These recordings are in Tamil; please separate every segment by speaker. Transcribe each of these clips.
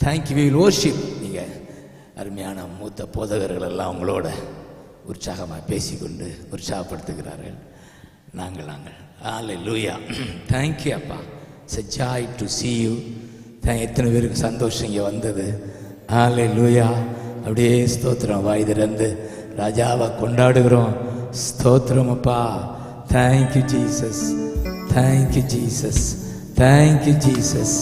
Speaker 1: தேங்க்யூ. We will worship. நீங்கள் அருமையான மூத்த போதகர்கள் எல்லாம் அவங்களோட உற்சாகமாக பேசிக்கொண்டு உற்சாகப்படுத்துகிறார்கள். நாங்கள் ஹல்லேலூயா. தேங்க்யூ அப்பா. It's a Joy to see you. எத்தனை பேருக்கு சந்தோஷம் இங்கே வந்தது. ஹல்லேலூயா. அப்படியே ஸ்தோத்திரம் வாய் திறந்து ராஜாவை கொண்டாடுகிறோம். ஸ்தோத்திரம் அப்பா. Thank you Jesus, thank you Jesus, thank you Jesus,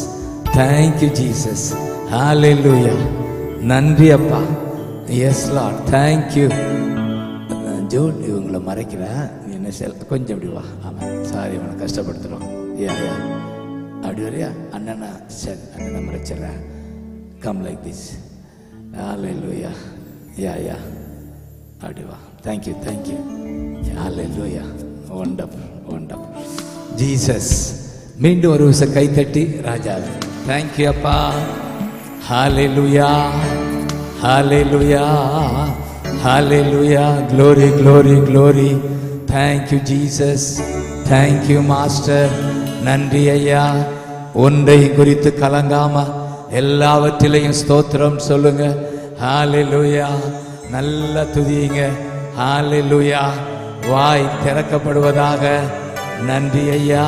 Speaker 1: thank you Jesus. Hallelujah. நன்றி அப்பா. S Lord. தேங்க்யூ. ஜோன் இவங்களை மறைக்கிறேன். நீ என்ன கொஞ்சம் அப்படி வா. ஆமாம், சாரி உனக்கு கஷ்டப்படுத்துகிறோம். ஏயா அப்படி வரையா அண்ணனா? சரி, அண்ணனை மறைச்சிட்றேன். Come like this. ஹல்லேலூயா. யா அப்படி வா. Thank you, thank you. Hallelujah. Wonderful, wonderful Jesus. மீண்டும் ஒரு விஷயம் கைத்தட்டி ராஜா தேங்க்யூ அப்பா. Hallelujah, hallelujah, hallelujah. Glory, glory, glory. Thank you Jesus. Thank you master. நன்றி ஐயா. ஒன்றை குறித்து கலங்காம எல்லாவற்றிலையும் ஸ்தோத்திரம் சொல்லுங்க. ஹல்லேலூயா. நல்ல துதியுங்க. ஹல்லேலூயா. வாய் திறக்கப்படுவதாக. நன்றி ஐயா,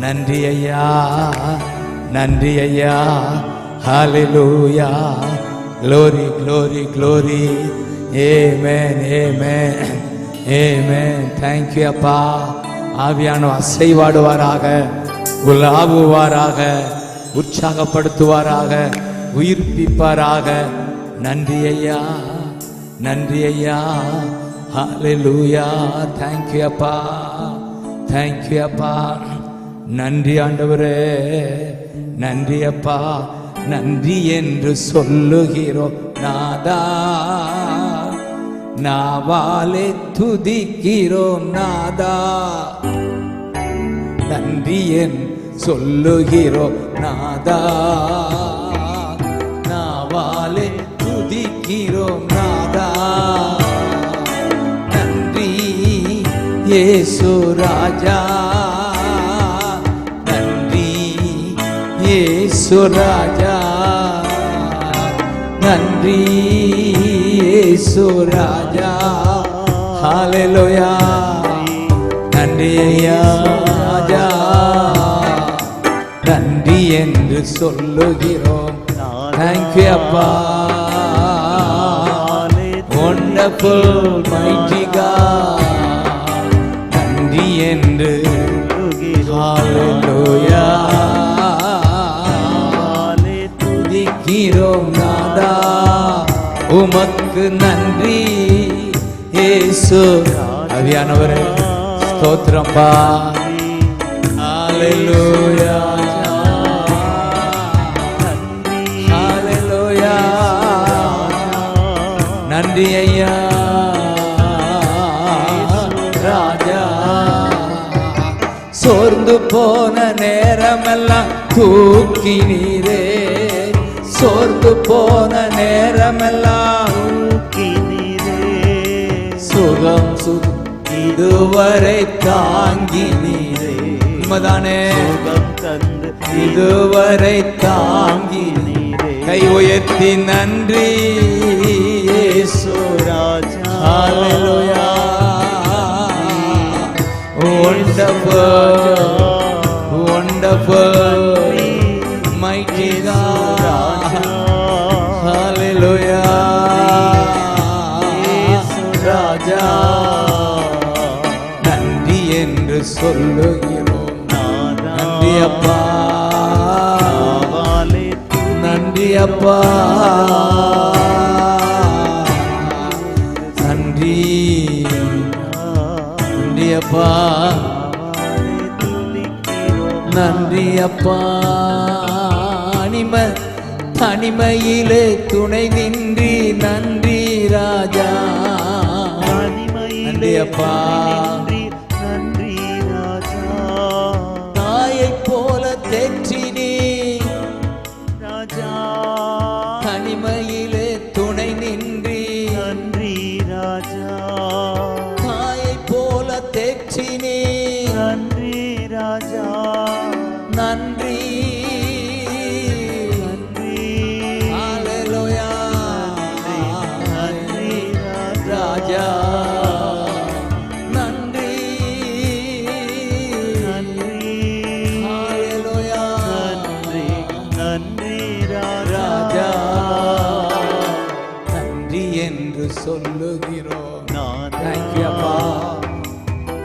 Speaker 1: நன்றி ஐயா, நன்றி ஐயா. Hallelujah. Glory, glory, glory. Amen, amen, amen. Thank you அப்பா. ஆவியானவர் அசைவாடுவாராக, உலாவுவாராக, உற்சாகப்படுத்துவாராக, உயிர்ப்பிப்பாராக. நன்றி ஐயா, நன்றி ஐயா. ஹல்லேலூயா. தேங்க்யூ அப்பா, தேங்க்யூ அப்பா. நன்றி ஆண்டவரே, நன்றி அப்பா. நன்றி என்று சொல்லுகிறோம் நாதா, நாவாலே துதிக்கிறோம் நாதா. நன்றி என்று சொல்லுகிறோம் நாதா, நாவாலே துதிக்கிறோம் நாதா. நன்றி இயேசு ராஜா, நன்றி இயேசு ராஜா, நன்றி இயேசு ராஜா. ஹல்லேலூயா. நன்றி ஐயா ராஜா. நன்றி என்று சொல்லுகிறோம். தேங்க்யூ அப்பா. Wonderful mighty God. நன்றி என்று ஹல்லேலூயா. துதிக்கிறோம் நாதா. உமக்கு நன்றி இயேசு. ஆவியானவரே ஸ்தோத்திரம்பா. ஹல்லேலூயா, ஹல்லேலூயா. நன்றி ஐயா ராஜா. சோர்ந்து போன நேரமெல்லாம் தூக்கினீரே, சோர்ந்து போன நேரமெல்லாம் தூக்கினீரே. சுகம் இதுவரை தாங்கினீரே. உண்மைதானே? சுகம் தந்து இதுவரை தாங்கினீரே. கை உயர்த்தி நன்றி இயேசு ராஜா. ஹல்லேலூயா. wonderful, wonderful, mighty God. Hallelujah. ராஜா நன்றி என்று சொல்லுகிறோம். நன்றி அப்பா, நன்றி அப்பா, நன்றி நன்றி அப்பா, நன்றி அப்பா. தனிமையிலே துணை நின்றி நன்றி ராஜா. நன்றி அப்பா,
Speaker 2: நன்றி ராஜா.
Speaker 1: தாயை போல தேற்றினி
Speaker 2: ராஜா.
Speaker 1: தனிமையிலே துணை நின்றி
Speaker 2: நன்றி ராஜா.
Speaker 1: தாயை போல தேற்றினி
Speaker 2: நன்றி ராஜா.
Speaker 1: நன்றி
Speaker 2: நன்றி நன்றி ராஜா
Speaker 1: ராஜா நன்றி என்று சொல்லுகிறோம்.
Speaker 2: நான்
Speaker 1: தேங்க்யூ அப்பா,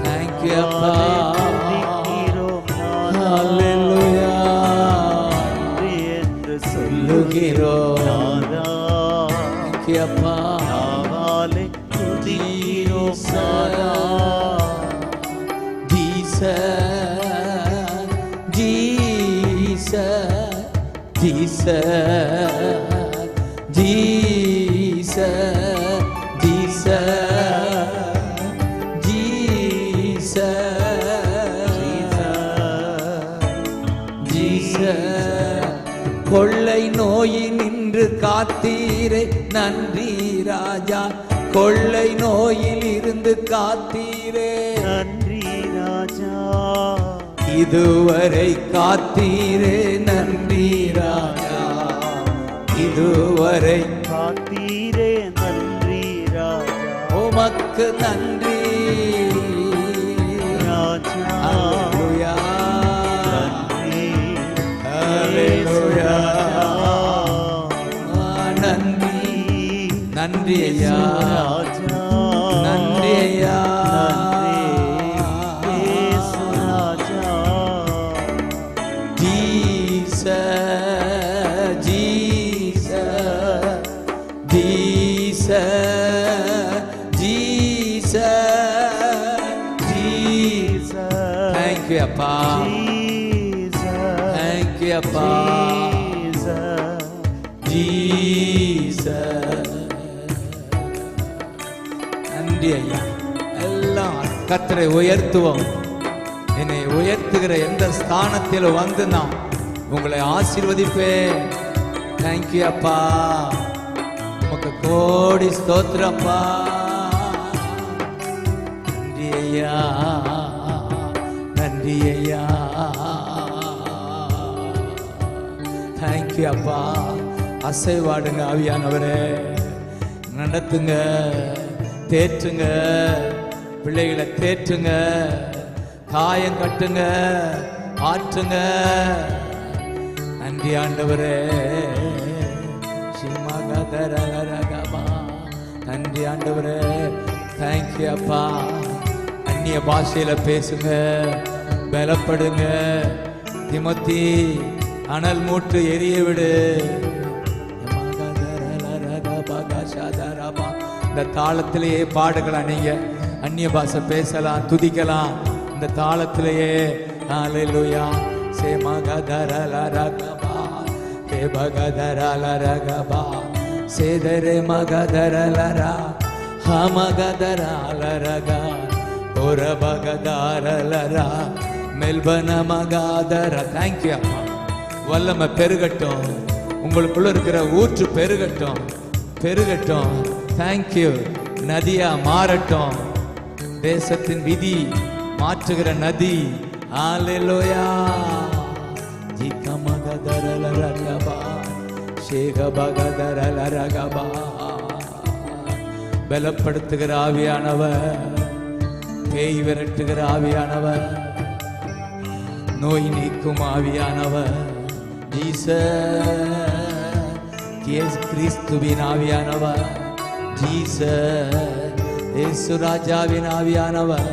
Speaker 1: தேங்க்யூ அப்பா.
Speaker 2: துதிக்கிறோம் நாதா.
Speaker 1: ஹல்லேலூயா
Speaker 2: நன்றி என்று
Speaker 1: சொல்லுகிறோம்.
Speaker 2: நாதா.
Speaker 1: தேங்க்யூ அப்பா.
Speaker 2: நாவாலே துதிக்கிறோம் நாதா.
Speaker 1: கொள்ளை நோயில் நின்று காத்தீரே நன்றி ராஜா. கொள்ளை நோயில் இருந்து காத்தீரே
Speaker 2: நன்றி ராஜா.
Speaker 1: இதுவரை காத்தீரே நன்றி ராஜா. இதுவரை
Speaker 2: காத்தீரே நன்றி ராஜா.
Speaker 1: உமக்கு நன்றி
Speaker 2: ராஜா.
Speaker 1: ஹல்லேலூயா
Speaker 2: நன்றி
Speaker 1: ஹல்லேலூயா. நன்றி நன்றி ஐயா,
Speaker 2: ராஜா.
Speaker 1: நன்றி ஐயா.
Speaker 2: இயேசு ராஜா.
Speaker 1: Thank you, Appa. Thank you, Appa. Jesus. நன்றி ஐயா. எல்லாம் கர்த்தரை உயர்த்துவோம். என்னை உயர்த்துகிற எந்த ஸ்தானத்தில் வந்து நான் உங்களை ஆசீர்வதிப்பேன். தேங்க்யூ அப்பா. உமக்கு கோடி ஸ்தோத்திரப்பா. நன்றி ஐயா, நன்றி ஐயா. தேங்க்யூ அப்பா. அசைவாடுங்க ஆவியானவரே, நடத்துங்க, தேற்றுங்க, பிள்ளைகளை தேற்றுங்க, காயம் கட்டுங்க, ஆற்றுங்க. நன்றி ஆண்டவரே. நன்றி ஆண்டவரே. தேங்க்யூ அப்பா. அந்நிய பாஷையில பேசுங்க, பலப்படுங்க. திமோத்தி, அனல் மூட்டு எரிய விடு. இந்த தாளத்திலேயே பாடுக்கலாம். நீங்க அந்நிய பாஷை பேசலாம், துதிக்கலாம். இந்த தாளத்திலேயே ஹல்லேலூயா. சே மகதரலரகபா, ஹே பகதரலரகபா, சேதரே மகதரலரா, ஹமகதரலரகா, ஒர பகதரலரா, மெல்பன மகாதர. தேங்க்யூ அம்மா. வல்லமை பெருகட்டும், உங்களுக்குள்ள இருக்கிற ஊற்று பெருகட்டும், பெருகட்டும். தேங்க்யூ. நதியா மாறட்டும். தேசத்தின் விதி மாற்றுகிற நதி. ஹல்லேலூயா. ஜிகமகதரலரகபா, ஷேகபகதரலரகபா. பலப்படுத்துகிற ஆவியானவர், பேய் விரட்டுகிற ஆவியானவர், நோய் நீக்கும் ஆவியானவர், ஜீசஸ் கிறிஸ்துவின் ஆவியானவர், ஜீசஸ் இயேசு ராஜாவின் ஆவியானவர்.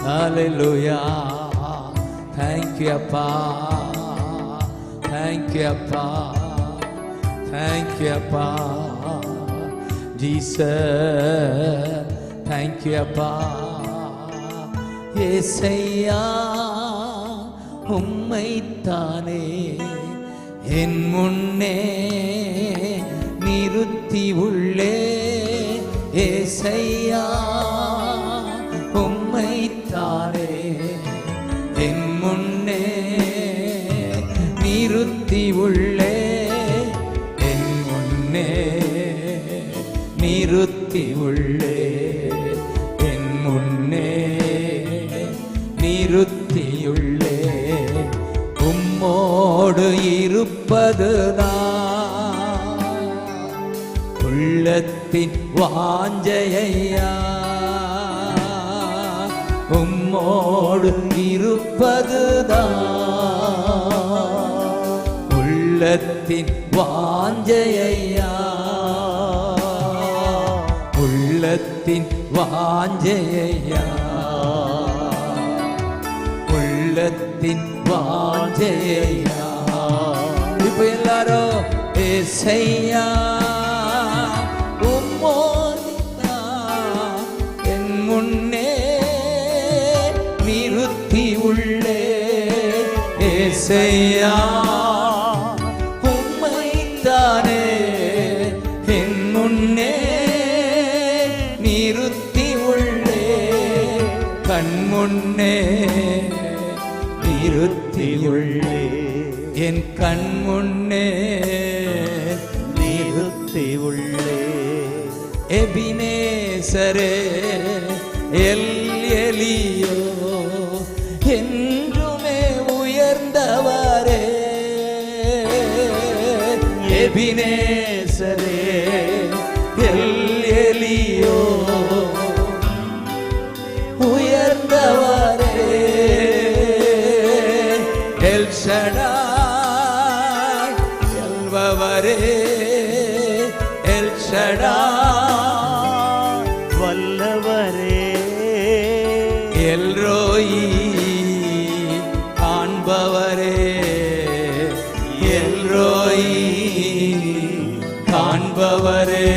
Speaker 1: ஹல்லேலூயா. தேங்க்யூ அப்பா, தேங்க்யூ அப்பா, தேங்க்யூ அப்பா. ஜீசஸ் தேங்க்யூ அப்பா. ஏசையா உம்மைத்தானே என் முன்னே நிறுத்தி உள்ளே. ஏசையா உம்மைத்தானே என் முன்னே நிறுத்தி உள்ளே. என் முன்னே நிறுத்தி உள்ளே. என் முன்னே நிறுத்தியுள்ளே. உம்மோடு இருப்பதுதான் உள்ளத்தின் வாஞ்சையா. உம்மோடு இருப்பதுதான் உள்ளத்தின் வாஞ்சையா, உள்ளத்தின் வாஞ்சையா, உள்ளத்தின் வாஞ்சையா. இப்ப எல்லாரும் ஏசையா உம்மோதிதான் என் முன்னே நிறுத்தி உள்ளே. ஏசையா உம்மைத்தானே என் முன்னே நிறுத்தி உள்ளே. கண் முன்னே நிறுத்தி உள்ளே, என் கண் முன்னே
Speaker 2: நிறுத்தி உள்ளே.
Speaker 1: எபினேசரே எல் எலியோ என்றுமே உயர்ந்தவரே. எபினேசரே எல் எலியோ உயர்ந்தவரே. எல் ஷடாய் எல்பவரே, எல் ஷடாய்
Speaker 2: வல்லவரே.
Speaker 1: எல்ரோயி காண்பவரே, எல்ரோயி காண்பவரே.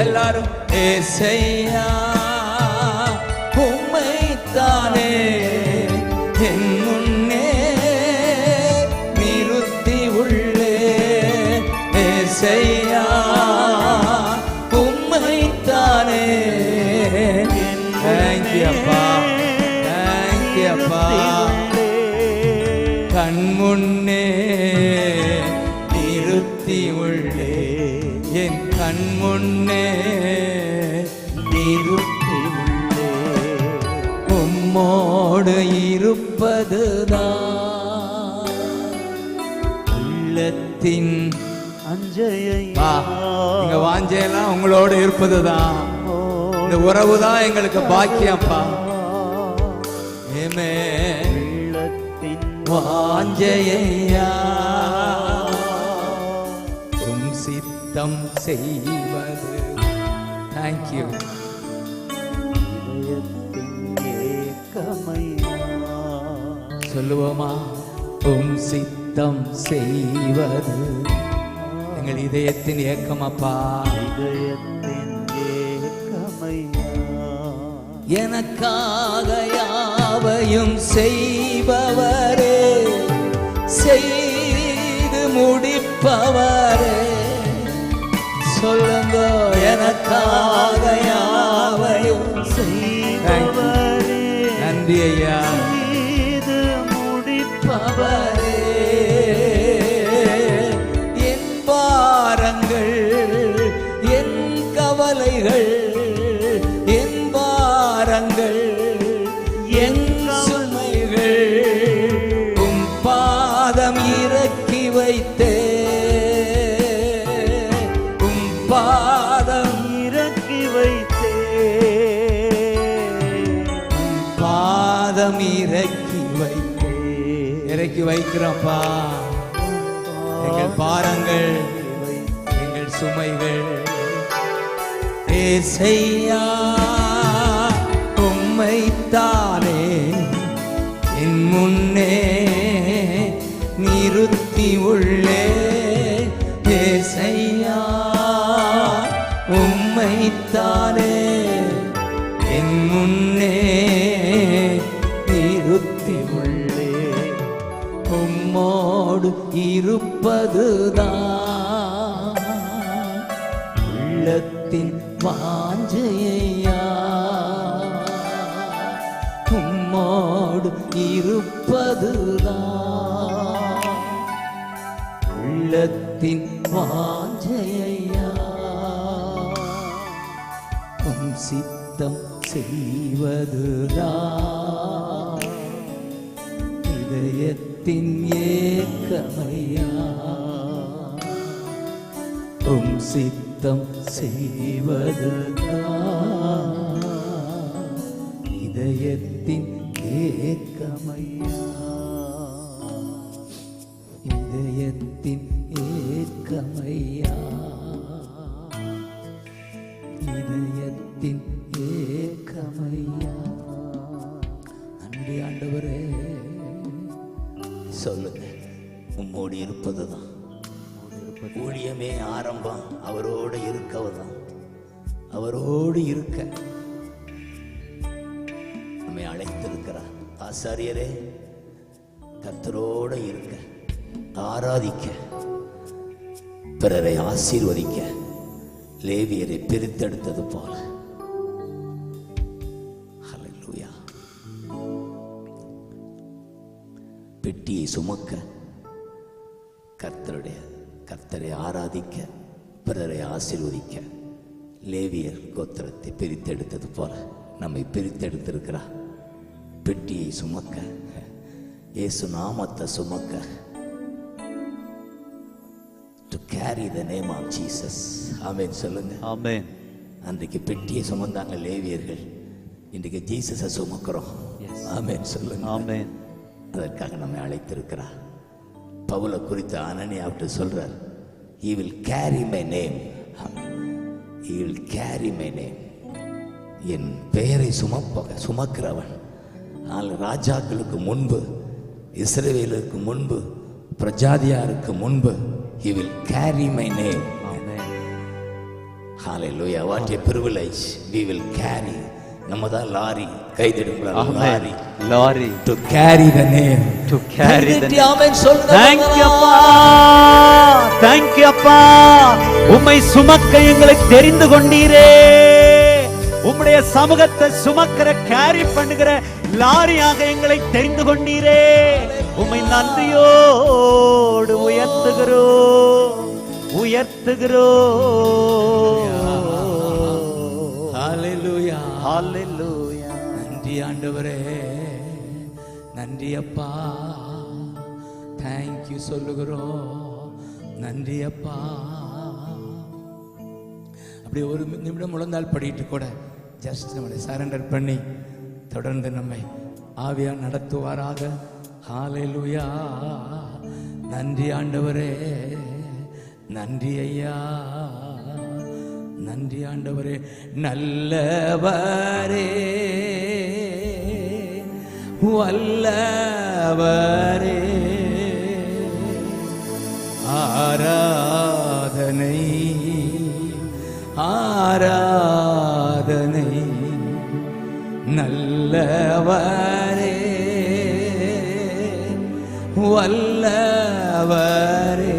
Speaker 1: எல்லாரும் ஏசையா உம்மைத்தானே என் முன்னே நிறுத்தி உள்ளே. ஏசையா உம்மைத்தானே. Thank you, அப்பா. Thank you, அப்பா. கண் முன்னே நிறுத்தி உள்ளே, என் கண் முன்னே நிறுத்தி உள்ளே. உம்மோடு இருப்பதுதான் உள்ளத்தின்
Speaker 2: அஞ்சையா.
Speaker 1: நீங்க வாஞ்சையெல்லாம் உங்களோடு இருப்பதுதான். இந்த உறவு தான் எங்களுக்கு பாக்கியம்ப்பா. ஏமே
Speaker 2: உள்ளத்தின்
Speaker 1: வாஞ்சையா, உம் சித்தம் செய்வது. தேங்க்யூ.
Speaker 2: இதயத்தின் ஏக்கமையா.
Speaker 1: சொல்லுவோமா? உம் சித்தம் செய்வது எங்கள் இதயத்தின் ஏக்கமப்பா.
Speaker 2: இதயத்தின் ஏக்கமையா.
Speaker 1: எனக்காக யாவையும் செய்பவரே, செய்து முடிப்பவரே. சொல்லுங்க, எனக்காக யாவையும்
Speaker 2: செய்பவரே,
Speaker 1: நன்றி ஐயா.
Speaker 2: செய்து முடிப்பவரே.
Speaker 1: என் பாரங்கள், என் கவலைகள், என் பாரங்கள், என் சுமைகள் உம் பாதம் இறக்கி வைத்தே. உம் பாதம்
Speaker 2: இறக்கி வைத்தே.
Speaker 1: பாதம் இறக்கி வைத்தே. இறக்கி வைக்கிறோம்ப்பா எங்கள் பாரங்கள், எங்கள் சுமைகள். ஏசையா உம்மைத்தானே என் முன்னே நிறுத்தி உள்ளே. ஏசையா உம்மைத்தானே என் முன்னே நிறுத்தி உள்ளே. உம்மோடு இருப்பதுதான் உள்ளத்தின் வாஞ்சையா. உம்மோடு இருப்பதுதான் உள்ளத்தின் வாஞ்சையா. உம் சித்தம் செய்வதுதான் இதயத்தின் ஏக்கமையா. உம் சித்தம் செய்வதுதான் இதயத்தின் ஏக்கமையா. இதயத்தின் ஏக்கமையா, இதயத்தின் ஏக்கமையா. நன்றி ஆண்டவரே. சொல்லுங்க, உம்மோடு இருப்பதுதான் ஊழியமே ஆரம்பம். அவரோடு இருக்கவதான், அவரோடு இருக்க நம்மை அழைத்திருக்கிறார். ஆசாரியரே, கர்த்தரோடு இருக்க, ஆராதிக்க, பிறரை ஆசீர்வதிக்க லேவியரை பிரித்தெடுத்தது போல. ஹல்லேலூயா. பெட்டியை சுமக்க, கர்த்தரை ஆராதிக்க, பிறரை ஆசீர்வதிக்க லேவியர் கோத்திரத்தை பிரித்தெடுத்தது போல நம்மை பிரித்தெடுத்திருக்கிறார். பெட்டியை சுமக்க, இயேசு நாமத்தை சுமக்க, to carry the name of Jesus. ஆமென் சொல்லுங்க.
Speaker 2: ஆமென்.
Speaker 1: அன்றைக்கு பெட்டியை சுமந்தாங்க லேவியர்கள், இன்றைக்கு ஜீசஸை சுமக்கிறோம். ஆமென் சொல்லுங்க.
Speaker 2: ஆமென்.
Speaker 1: அதற்காக நம்மை அழைத்திருக்கிறார். பவுலை குறித்து அனனியாவிட்டு சொல்றார், he will carry my name, he will carry my name. என் பெயரை சுமக்கிறவன். ஆனால் ராஜாக்களுக்கு முன்பு, இஸ்ரவேலுக்கு முன்பு, பிரஜாதியாருக்கு முன்பு he will carry my name.
Speaker 2: Amen.
Speaker 1: Hallelujah. What a privilege. We will carry. நம்ம தான் லாரி, கைதிடுங்களா lorry,
Speaker 2: lorry,
Speaker 1: to carry the name,
Speaker 2: to carry the name.
Speaker 1: Amen சொல்லுங்க.
Speaker 2: Thank you அப்பா, thank you அப்பா. உம்மை சுமக்க எங்களை தெரிந்து கொண்டீரே. உம்முடைய சமூகத்தை சுமக்கிற, கேரி பண்ணுகிற லாரியாக எங்களை தெரிந்து கொண்டீரே. உம்மை நன்றியோடு உயர்த்துகிறோம், உயர்த்துகிறோம்.
Speaker 1: ஹalleluya,
Speaker 2: ஹalleluya.
Speaker 1: நன்றி ஆண்டவரே, நன்றி அப்பா. தேங்க் யூ சொல்லுகிறோம். நன்றி அப்பா. அப்படி ஒரு நிமிடம் முழந்தால் படிட்டு கூட ஜஸ்ட் நம்மளை சரண்டர் பண்ணி தொடர்ந்து நம்மை ஆவியா நடத்துவாராக. ஹalleluya. நன்றி ஆண்டவரே, நன்றி ஐயா, நன்றி ஆண்டவரே. நல்லவரே, வல்லவரே, ஆராதனை, ஆராதனை. நல்லவரே, வல்லவரே,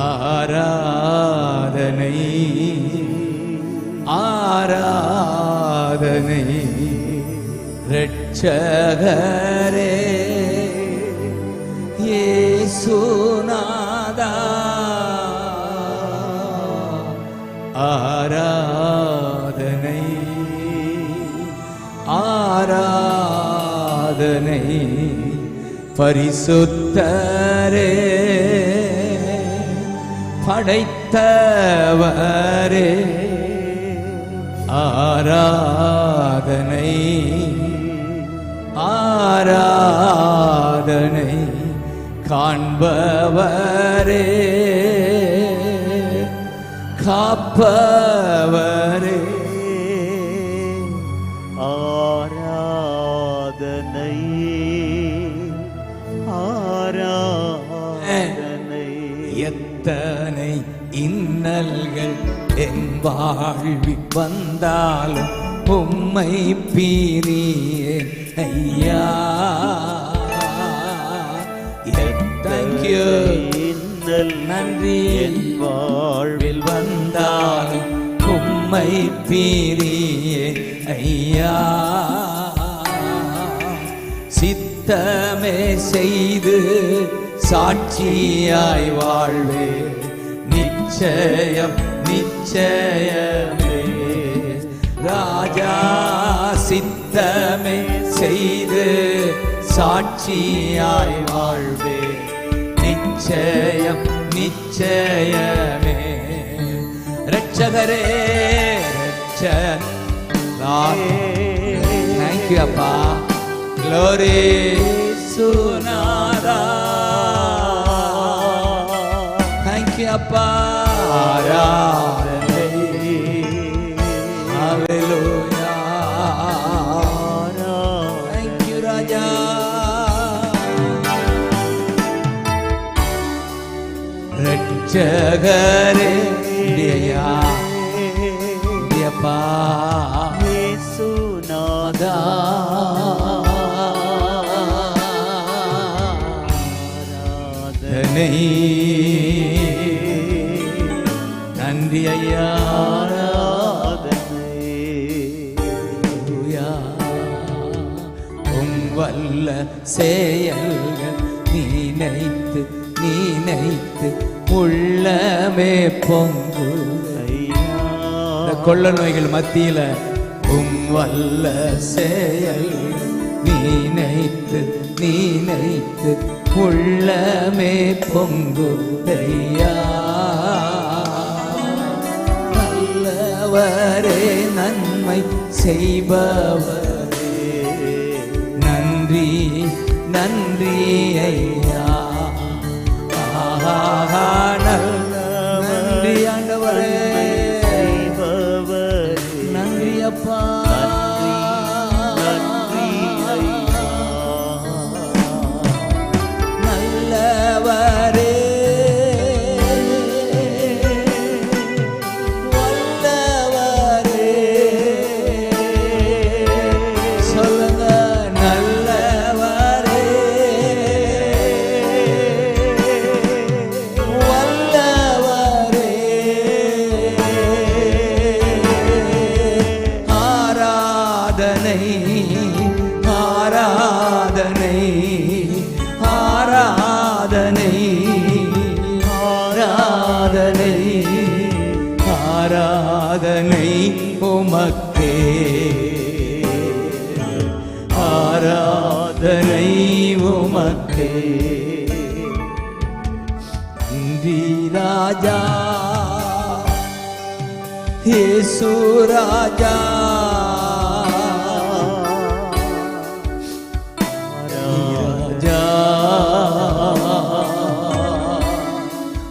Speaker 1: ஆராதனை, ஆராதனை. இரட்சகரே, இயேசுநாதா, ஆராதனை, ஆராதனை. பரிசுத்தரே, படைத்தவரே, ஆராதனை, ஆராதனை. காண்பவரே, காப்பவரே,
Speaker 2: ஆராதனை, ஆராதனை.
Speaker 1: எத்தனை இன்னல்கள் என் வாழ்வில் வந்தாலும் உம்மை பிரியேன் ஐயா. தேங்க்யூ, நன்றி.
Speaker 2: என் வாழ்வில்
Speaker 1: வந்தாலும் உம்மை பிரியேன் ஐயா. சித்தமே செய்து சாட்சியாய் வாழ்வே, நிச்சயம் நிச்சயமே. ராஜா சித்தமே செய்து சாட்சியாய் வாழ்வே, நிச்சயம் நிச்சயமே. இரட்சகரே, தேங்க்யூ அப்பா. Glory சுனாதா, அப்பா ஆராதனை. ஹalleluya. Thank you ராஜா. ரட்சகரே தேயா தேப்பா இயேசுநாதா ஆராதனை. நன்றி ஐயா. வல்ல செயல்கள் நினைத்து நினைத்து உள்ளமே பொங்கு. கொள்ள நோய்கள் மத்தியில வல்ல செயல் நினைத்து நினைத்து உள்ளமே பொங்கு. நல்லவரே நன்மை செய்பவர் நன்றி நன்றி ஐயா. நன்றி ஆண்டவரே நன்றி அப்பா. நல்லவரே ஆராதனை ஆராதனை ஆராதனை ஆராதனை உமக்கே. ஆராதனை உமக்கே. நன்றி ராஜா இயேசு ராஜா.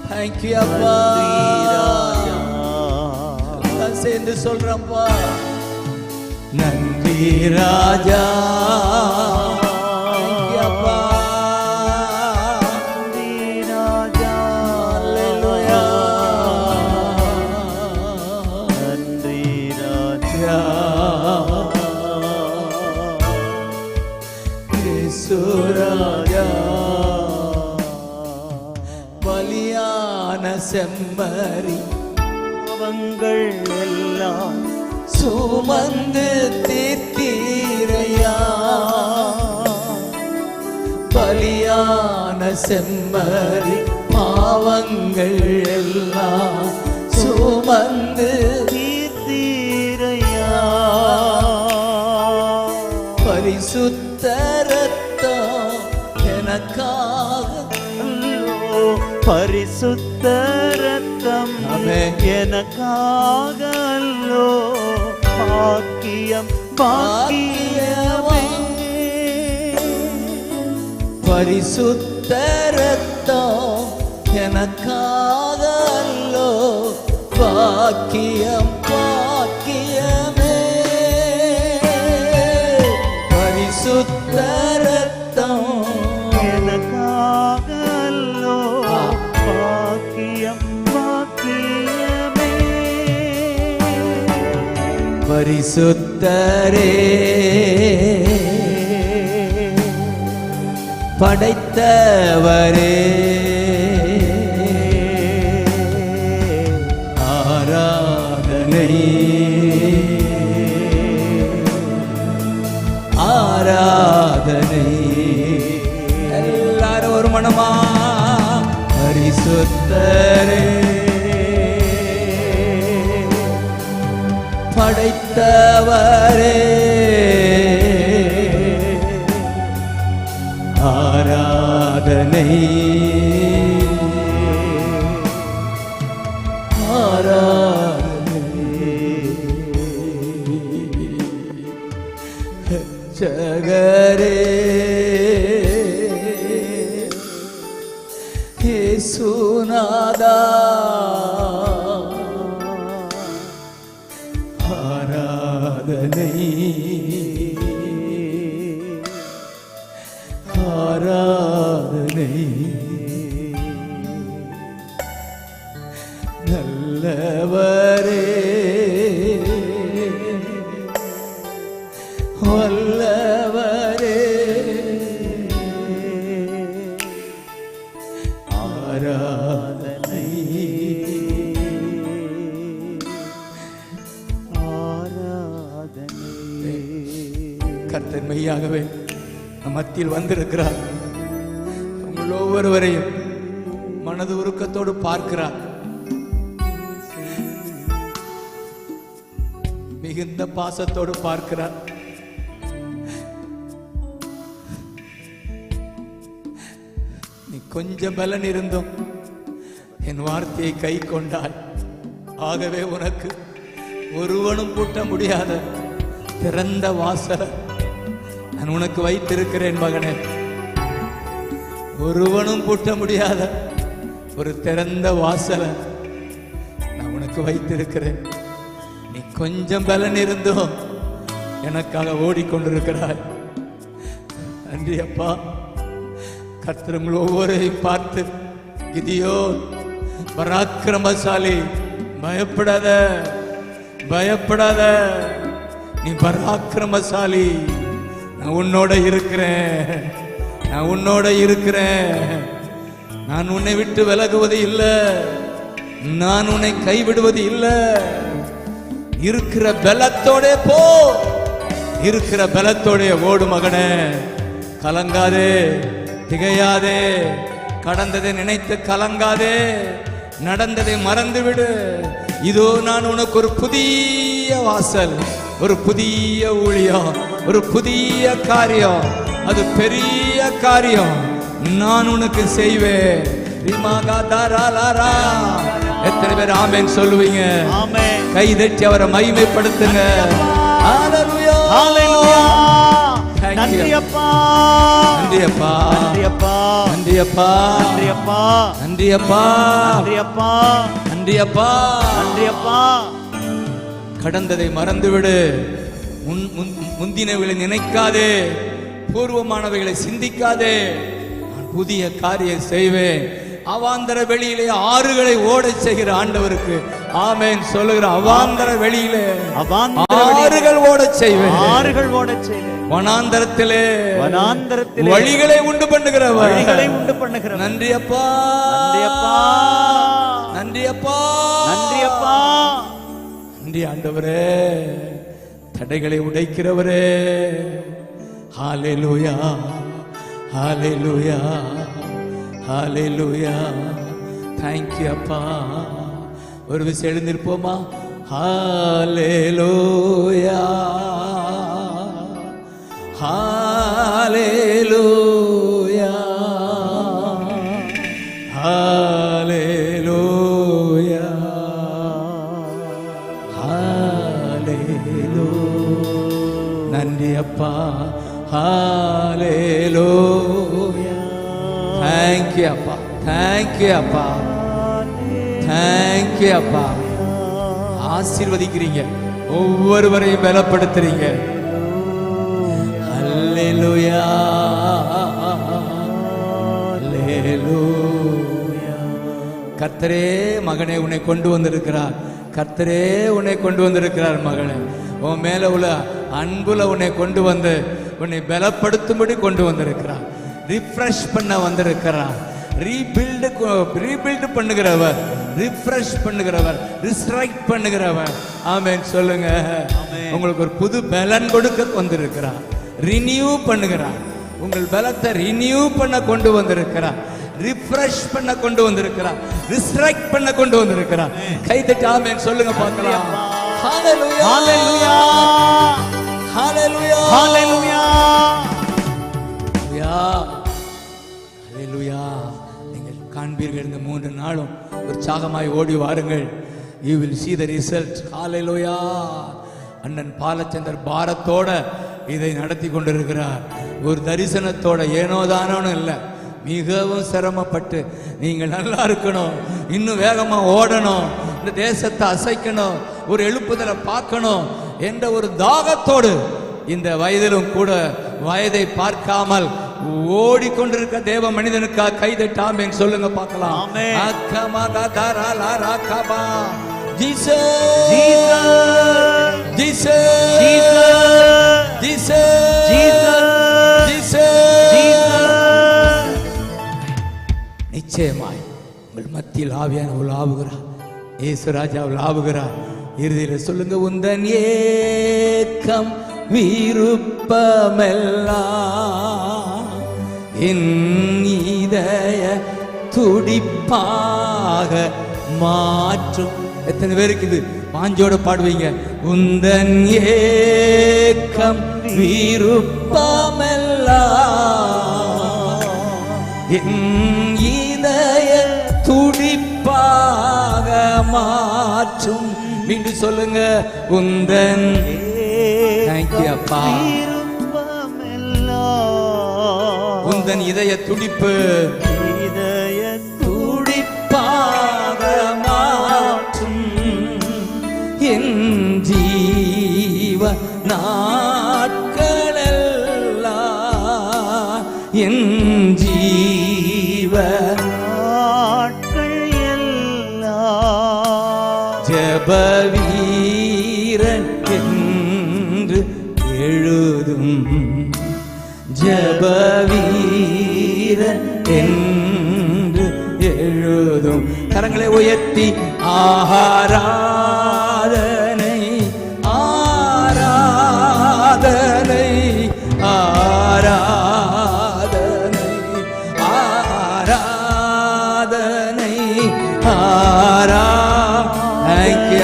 Speaker 1: Thank you அப்பா. சேர்ந்து சொல்றப்பா நன்றி ராஜா. Thank you அப்பா. நன்றி ராஜா. ஹalleluya. நன்றி ராஜா. இயேசு ராஜா. பலியான செம்மறி பாவங்கள் எல்லாம் சுமந்து தீர்த்தீரையா. பலியான செம்மறி பாவங்கள் எல்லாம் சுமந்து தீர்த்தீரையா. பரிசுத்த ரத்தம் எனக்காக
Speaker 2: பரிசுத்த ரத்தம் எனக்காக அல்லோ. பாக்கியம் பாக்கியமே.
Speaker 1: பரிசுத்த ரத்தம் எனக்காக அல்லோ. பாக்கியம் பாக்கியமே. பரிசுத்த ரத்தம்
Speaker 2: எனக்காக அல்லோ. பாக்கியம் பாக்கியமே.
Speaker 1: பரிசுத்தரே படைத்தவரே ஆராதனை ஆராதனை. எல்லாரும் ஒரு மனமா பரிசுத்தரே படைத்தவரே ஆராதனை ஆராதனை. ரட்சகரே இயேசு இயேசுநாதா ஆராதனை ஆராதனை நல்லவரே வல்லவரே ஆராதனை கர்த்தர் மெய்யாகவே நம் மத்தியில் வந்திருக்கிறார். உங்கள் ஒவ்வொருவரையும் மனது உருக்கத்தோடு பார்க்கிறார். மிகுந்த பாசத்தோடு பார்க்கிறார். நீ கொஞ்சம் பலன் இருந்தும் என் வார்த்தையை கை கொண்டாய். ஆகவே உனக்கு ஒருவனும் பூட்ட முடியாத திறந்த வாசலை நான் உனக்கு வைத்திருக்கிறேன் மகனே. ஒருவனும் பூட்ட முடியாத ஒரு திறந்த வாசலை நான் உனக்கு வைத்திருக்கிறேன். நீ கொஞ்சம் பலன் இருந்தும் எனக்காக ஓடிக்கொண்டிருக்கிறாய். நன்றி அப்பா. கர்த்தர் உங்கள் ஒவ்வொருவரையும் பார்த்து, கிதியோன் பராக்கிரமசாலி, பயப்படாத பயப்படாத, நீ பராக்கிரமசாலி, நான் உன்னோட இருக்கிறேன், நான் உன்னோட இருக்கிறேன், நான் உன்னை விட்டு விலகுவது இல்லை, நான் உன்னை கைவிடுவது இல்லை. இருக்கிற பலத்தோட போ, இருக்கிற பலத்தோட ஓடு மகனே. கலங்காதே, திகையாதே, கடந்ததை நினைத்து கலங்காதே, நடந்ததை மறந்துவிடு. இதோ நான் உனக்கு ஒரு புதிய வாசல், ஒரு புதிய ஊழியம், ஒரு புதிய காரியம், அது பெரிய காரியம் நான் உனக்கு செய்வேன். எத்தனை பேர் ஆமென் சொல்லுவீங்க? கை தட்டி அவரை மகிமைப்படுத்துங்க.
Speaker 2: நன்றி அப்பா,
Speaker 1: நன்றி அப்பா,
Speaker 2: நன்றி அப்பா,
Speaker 1: நன்றி அப்பா,
Speaker 2: நன்றி அப்பா,
Speaker 1: நன்றி அப்பா,
Speaker 2: நன்றி அப்பா,
Speaker 1: நன்றி அப்பா,
Speaker 2: நன்றி அப்பா.
Speaker 1: கடந்ததை மறந்துவிடு, முந்தினவைகளை நினைக்காதே, பூர்வமானவைகளை சிந்திக்காதே. நான் புதிய காரியம் செய்வேன். அவாந்தர வெளியிலே ஆறுகளை ஓட செய்கிற ஆண்டவருக்கு ஆமென் சொல்லுகிற. அவாந்தர வெளியிலே ஆறுகள் ஓட செய்வேன்,
Speaker 2: ஆறுகள் ஓட செய்வேன்.
Speaker 1: வனாந்தரத்திலே
Speaker 2: வனாந்தரத்திலே
Speaker 1: வழிகளை உண்டு பண்ணுகிறவர்,
Speaker 2: வழிகளை உண்டு பண்ணுகிறவர்.
Speaker 1: நன்றி அப்பா,
Speaker 2: நன்றி அப்பா,
Speaker 1: நன்றி அப்பா,
Speaker 2: நன்றி அப்பா,
Speaker 1: நன்றி ஆண்டவரே. தடைகளை உடைக்கிறவரே, ஹalleluya, ஹalleluya, ஹalleluya. thank you அப்பா. ஒரு விஷயம் எழுந்திருப்போமா? ஹalleluya, ஹalleluya, ஹalleluya, ஹalleluya. நன்றி அப்பா, ஹalleluya. thank you அப்பா, thank you அப்பா, thank you அப்பா. ஆசீர்வதிக்கிறீங்க, ஒவ்வொருவரையும் பலப்படுத்துறீங்க. ஹல்லேலூயா, ஹல்லேலூயா. கர்த்தரே மகனே உன்னை கொண்டு வந்திருக்கிறார். கர்த்தரே உன்னை கொண்டு வந்திருக்கிறார் மகனே. உன் மேல உள்ள அன்புல உன்னை கொண்டு வந்து உன்னை பலப்படுத்தும்படி கொண்டு வந்திருக்கிறார். ரிஃப்ரெஷ் பண்ண வந்திருக்கிறார். ரீபில்ட் பண்ணுகிறவர், ரிஃப்ரெஷ் பண்ணுகிறவர், ரிஸ்ட்ரைட் பண்ணுகிறவர். ஆமென் சொல்லுங்க. உங்களுக்கு ஒரு புது பலன் கொடுக்க வந்திருக்கிறார். ரினியூ பண்ணுகிறார். உங்கள் பலத்தை ரினியூ பண்ண கொண்டு வந்திருக்கிறார். ரிஃப்ரெஷ் பண்ண கொண்டு வந்திருக்கிறார். ரிஸ்ட்ரைட் பண்ண கொண்டு வந்திருக்கிறார். கை தட்டி ஆமென் சொல்லுங்க பார்க்கலாம். ஹalleluya,
Speaker 2: ஹalleluya,
Speaker 1: ஹalleluya,
Speaker 2: ஹalleluya,
Speaker 1: ஹalleluya. நீங்கள் காண்பீர்கள், இந்த 3 நாளும் உற்சாகமாய் ஓடி வாருங்கள். you will see the result. ஹalleluya. அண்ணன் பாலச்சந்தர் பாரத்தோட இதை நடத்தி கொண்டிருக்கிறார். ஒரு தரிசனத்தோட, ஏனோதானோன்னு இல்லை, மிகவும் சிரமப்பட்டு நீங்கள் நல்லா இருக்கணும், இன்னும் வேகமா ஓடணும், இந்த தேசத்தை அசைக்கணும், ஒரு எழுப்புதலை பார்க்கணும் என்ற ஒரு தாகத்தோடு இந்த வயதிலும் கூட வயதை பார்க்காமல் ஓடிக்கொண்டிருக்க தேவ மனிதனுக்காக கைதட்டாம் என்று சொல்லுங்க பார்க்கலாம். நிச்சயமாய் உங்கள் மத்தியில் ஆவியான உலாவுகிறார், இயேசு ராஜா உலாவுகிறார். இறுதியில் சொல்லுங்க, உந்தன் ஏக்கம் விருப்பமெல்லாம் என் இதய துடிப்பாக மாற்றும். எத்தனை பேருக்கு இது பாஞ்சோட பாடுவீங்க? உந்தன் ஏக்கம் விருப்பமெல்லாம் என் இதய துடிப்பாக மாற்றும். மீண்டும் சொல்லுங்க, உந்தன். தேங்க்யூ அப்பா. உந்தன் இதய துடிப்பு துடிப்பாக மாற்றும் என் ஜீவ நாட்களெல்லாம், என் ஜீவ நாட்கள் எல்லாம் ஜெபவீரன் என்று எழுதும், ஜெபவீரன் என்று எழுதும். கரங்களை உயர்த்தி ஆராதனை ஆராதனை ஆராதனை ஆராதனை ஆராதனை.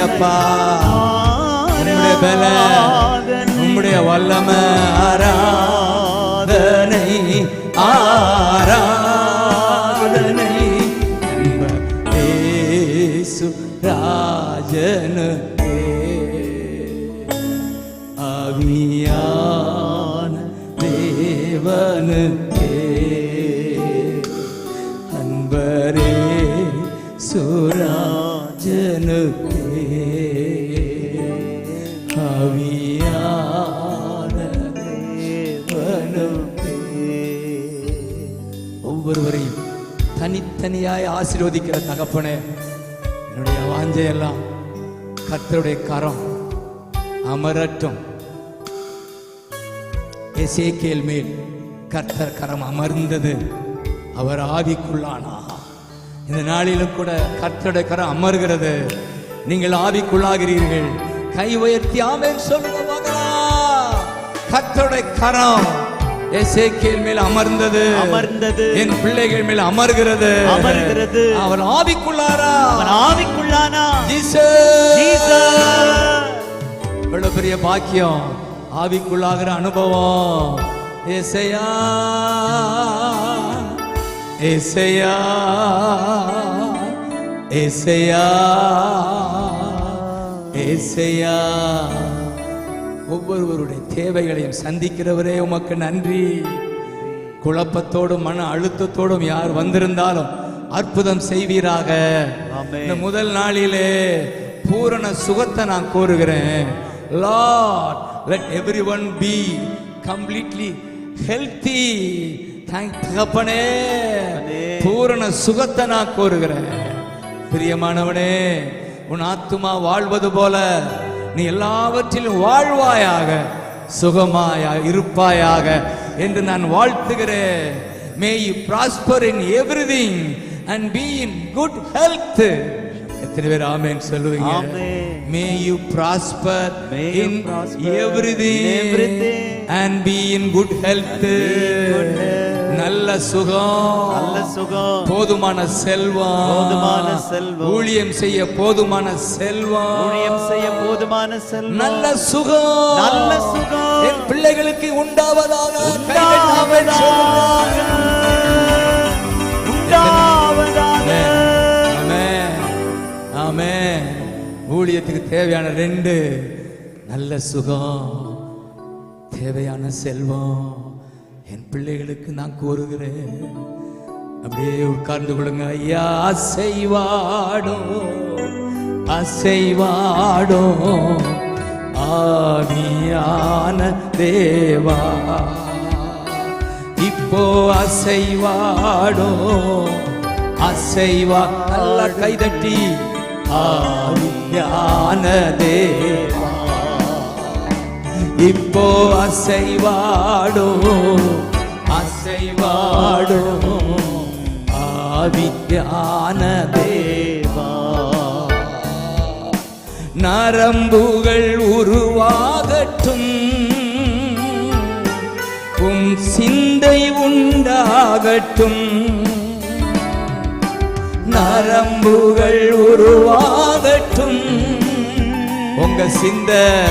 Speaker 1: அப்பா, உம்முடைய பல, உம்முடைய வல்லமை, ஆராதனை ஆராதனை இயேசு ராஜனுக்கே, ஆவியான தேவனுக்கே, அன்பரே சுராஜனுக்கே, ஆவியான தேவனுக்கே. ஒவ்வொருவரையும் தனித்தனியாய் ஆசீர்வதிக்கிற தகப்பனே, என்னுடைய வாஞ்சையெல்லாம் கர்த்தருடைய கரம் அமரட்டும். எசேக்கியேல் மேல் கர்த்தர் கரம் அமர்ந்தது, அவர் ஆவிக்குள்ளானா. இந்த நாளிலும் கூட கர்த்தருடைய கரம் அமர்கிறது, நீங்கள் ஆவிக்குள்ளாகிறீர்கள். கை உயர்த்தி ஆமென் சொல்லுங்க பார்க்கலாம். கர்த்தருடைய கரம் எசேக்கியேல் மேல் அமர்ந்தது, அமர்ந்தது. என் பிள்ளைகள் மேல் அமர்கிறது, அமர்கிறது. அவர் ஆவிக்குள்ளாரா, அவர் ஆவிக்குள்ளானா. ஜீசஸ், இவ்வளவு பெரிய பாக்கியம், ஆவிக்குள்ளாகிற அனுபவம். ஏசையா ஏசையா ஏசையா ஏசையா. ஒவ்வொருவருடைய தேவைகளையும் சந்திக்கிறவரே உமக்கு நன்றி. குழப்பத்தோடும் மன அழுத்தத்தோடும் யார் வந்திருந்தாலும் அற்புதம் செய்வீராக. இந்த முதல் நாளிலே பூரண சுகத்தை நான் கோருகிறேன். Lord, let everyone be completely healthy. தகப்பனே, பூரண சுகத்தை நான் கோருகிறேன். பிரியமானவனே, உன் ஆத்துமா வாழ்வது போல நீ எல்லாவற்றிலும் வாழ்வாயாக, சுகமாயாக இருப்பாயாக என்று நான் வாழ்த்துகிறேன். May you prosper in everything and be in good health. எத்தனை பேர் ஆமென் சொல்லுவீங்க? May you prosper in everything and be in good health. நல்ல சுகம், நல்ல சுகம், போதுமான செல்வம், போதுமான செல்வம், ஊழியம் செய்ய போதுமான செல்வம், ஊழியம் செய்ய போதுமான செல்வம், நல்ல சுகம், நல்ல சுகம் என் பிள்ளைகளுக்கு உண்டாவதாக, உண்டாவதாக, உண்டாவதாக. ஆமென், ஆமென். ஊழியத்துக்கு தேவையான 2 நல்ல சுகம், தேவையான செல்வம் என் பிள்ளைகளுக்கு நான் கோருகிறேன். அப்படியே உட்கார்ந்து கொள்ளுங்க. ஐயா அசைவாடோ அசைவாடோ ஆவியான தேவா, இப்போ அசைவாடோ அசைவா. நல்ல கைதட்டி ஆவியான தேவா, இப்போ அசைவாடோ அசைவாடோ ஆவியான தேவா. நரம்புகள் உருவாகட்டும், உம் சிந்தை உண்டாகட்டும். நரம்புகள் உருவாகட்டும், உங்க சிந்தை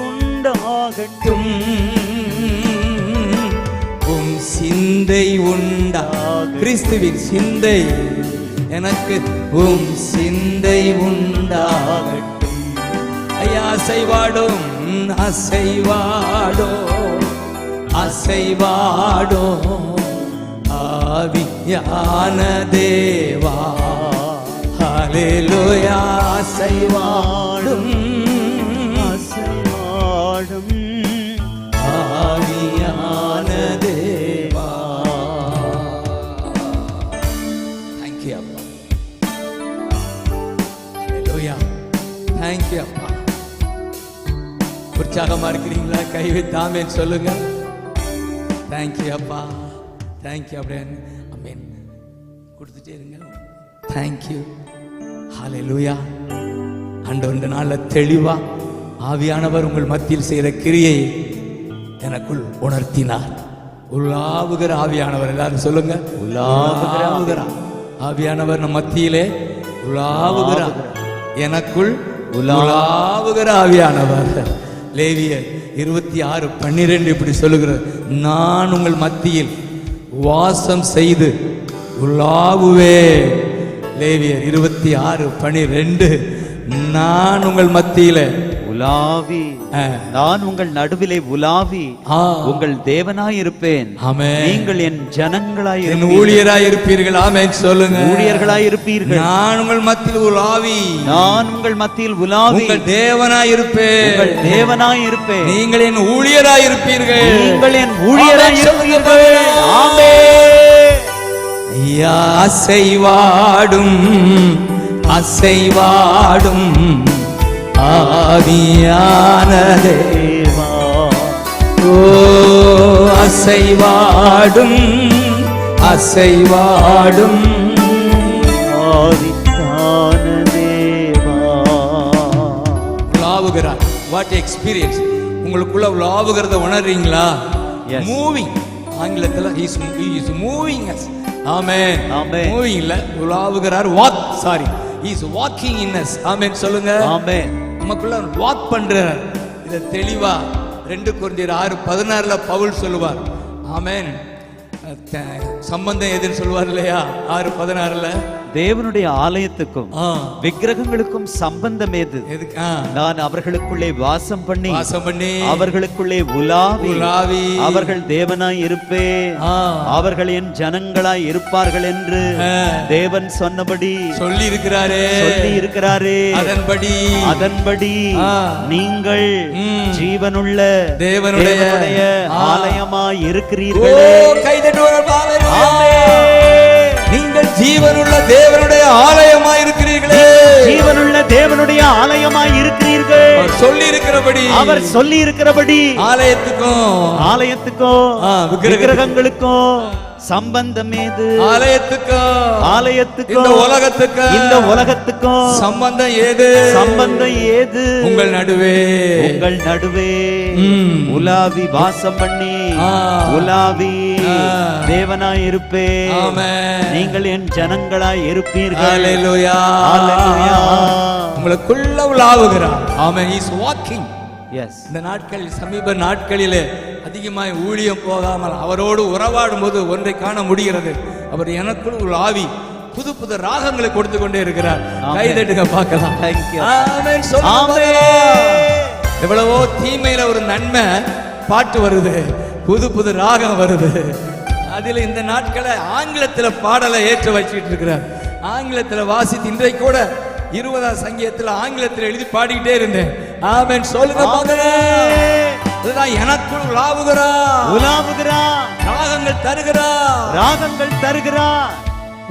Speaker 1: உண்டாகட்டும். உம் சிந்தை உண்டா, கிறிஸ்துவின் சிந்தை எனக்கு உம் சிந்தை உண்டாகட்டும். ஐயா அசைவாடும் அசைவாடோ அசைவாடோ ஆவியான தேவா. ஹல்லேலூயா. அசைவாடும் அசைவாடும் ஆவியான தேவா. Thank you அப்பா. ஹல்லேலூயா. Thank you அப்பா. உற்சாகமா இருக்கிறீங்களா? கைவிட்டாமே சொல்லுங்க. தேங்க்யூ அப்பா, தேங்க்யூ. அப்படியே அமேன் கொடுத்துட்டே இருங்க. தேங்க்யூ. ஹல்லேலூயா. ஆண்டவர் இந்த நாள்ல தெளிவா ஆவியானவர் உங்கள் மத்தியில் செய்கிற கிரியை எனக்குள் உணர்த்தினார். உலாவுகிற ஆவியானவர், எல்லாரும் சொல்லுங்க. உலாவுகிற ஆவியானவர் நம் மத்தியிலே உலாவுகிறார். எனக்குள் உலாவுகிற ஆவியானவர். லேவியர் 26:12 இப்படி சொல்லுகிறது, நான் உங்கள் மத்தியில் வாசம் செய்து உலாவுவே. லேவியர் 26:12 நான் உங்கள் மத்தியில
Speaker 2: உலாவி, நான் உங்கள் நடுவிலே உலாவி உங்கள் தேவனாய் இருப்பேன். நீங்கள் என் ஜனங்களாய்
Speaker 1: என் ஊழியராய் இருப்பீர்கள். ஆமென் சொல்லுங்க.
Speaker 2: ஊழியர்களாய் இருப்பீர்கள்.
Speaker 1: நான் உங்கள் மத்தியில் உலாவி,
Speaker 2: நான் உங்கள் மத்தியில் உலாவி
Speaker 1: உங்கள் தேவனாய் இருப்பேன்.
Speaker 2: உங்கள் தேவனாய் இருப்பேன்.
Speaker 1: நீங்கள் என் ஊழியராய் இருப்பீர்கள்.
Speaker 2: நீங்கள் என் ஊழியராய் இருப்பீர்கள். ஆமென்.
Speaker 1: ஐயா அசைவாடும் அசைவாடும் ஆவியான தேவா, ஓ அசைவாடும் அசைவாடும் ஆவியான தேவா. உலாவுகிறார். What experience. உங்களுக்குள்ள உலாவுகிறத உணர்றீங்களா? மூவிங். ஆங்கிலத்தில் he is moving us. ஆமென். மூவிங் இல்ல, உலாவுகிறார். Walk, sorry, he is walking in us. ஆமென் சொல்லுங்க. ஆமென். நமக்குள்ள வாக் பண்றார். இத தெளிவா 2 கொரிந்தியர் 6:16 பவுல் சொல்லுவார். ஆமென். சம்பந்தம் எதுன்னு சொல்லுவார் இல்லையா? 6:16
Speaker 2: தேவனுடைய ஆலயத்துக்கும் விக்கிரகங்களுக்கும் சம்பந்தம் ஏது? நான் அவர்களுக்குள்ளே வாசம் பண்ணி அவர்களுக்குள்ளே உலாவி அவர்கள் தேவனாய் இருப்பேன், அவர்கள் என் ஜனங்களாய் இருப்பார்கள் என்று தேவன் சொன்னபடி சொல்லி இருக்கிறாரே. அதன்படி நீங்கள் ஜீவனுள்ள தேவனுடைய ஆலயமாய் இருக்கிறீர்கள்.
Speaker 1: நீங்கள் ஜீவனுள்ள தேவனுடைய ஆலயமாய் இருக்கிறீர்களே.
Speaker 2: ஜீவனுள்ள தேவனுடைய ஆலயமாய் இருக்கிறீர்கள்.
Speaker 1: சொல்லி இருக்கிறபடி,
Speaker 2: அவர் சொல்லி இருக்கிறபடி ஆலயத்துக்கும் விக்கிரகங்களுக்கும் சம்பந்தம் ஏது? ஆலயத்துக்கும் இந்த உலகத்துக்கும் சம்பந்தம் ஏது? உங்கள் நடுவே உலாவி வாசம் பண்ணி உலாவி தேவனாய் இருப்பேன், நீங்கள் என் ஜனங்களாய் இருப்பீர்கள்.
Speaker 1: ஹல்லேலூயா. உங்களுக்குள்ள உலாவுகிறார். ஆமென். He is walking. இந்த நாட்களில், சமீப நாட்களிலே அதிகமாய் ஊழியம் போகாமல் அவரோடு உறவாடும் போது ஒன்றை காண முடிகிறது. அவர் எனக்குள் ஒரு ஆவி புது புது ராகங்களை கொடுத்து கொண்டே இருக்கிறார். கைதட்டுங்க பார்க்கலாம். எவ்வளவோ தீமையில ஒரு நன்மை பாட்டு வருது, புது புது ராகம் வருது. அதுல இந்த நாட்களை ஆங்கிலத்துல பாடலை ஏற்ற வச்சுட்டு இருக்கிறார். ஆங்கிலத்துல வாசித்து இன்றைக்கு கூட 20ஆம் சங்கீதத்துல ஆங்கிலத்துல எழுதி பாடிக்கிட்டே இருந்தேன். ஆமென் சொல்லுங்க பாருங்க. அதுதான் எனக்குள் உலாவுகிறார், ராகங்கள் தருகிறார்.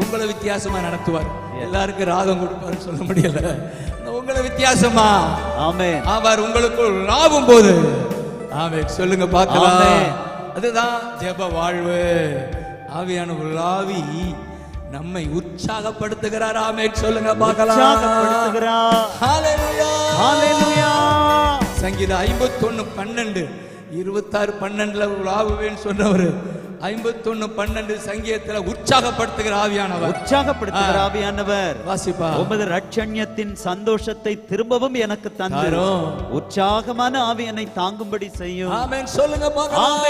Speaker 1: உங்களை வித்தியாசமா நடத்துவார். எல்லாருக்கும் ராகம் கொடுப்பாரு சொல்ல முடியல, உங்களை வித்தியாசமா ஆமென் அவர் உங்களுக்குள் உலாவும் போது ஆமென் சொல்லுங்க பார்க்கலாம். அதுதான் ஜெப வாழ்வு. ஆவியான உலாவி நம்மை உற்சாகப்படுத்துகிறார். ஆமென் சொல்லுங்க பார்க்கலாம். ஹalleluya ஹalleluya. சங்கீதம் 51:12 26:12 உலாவுவேன்னு சொன்னவர் 51:12 சங்கீதத்துல உற்சாகப்படுத்துகிற ஆவியானவர் வாசிப்பா. உமது ரட்சண்யத்தின் சந்தோஷத்தை திரும்பவும் எனக்கு தந்தாரும், உற்சாகமான ஆவி என்னை தாங்கும்படி செய்யும். ஆமென் சொல்லுங்க பார்க்கலாம்.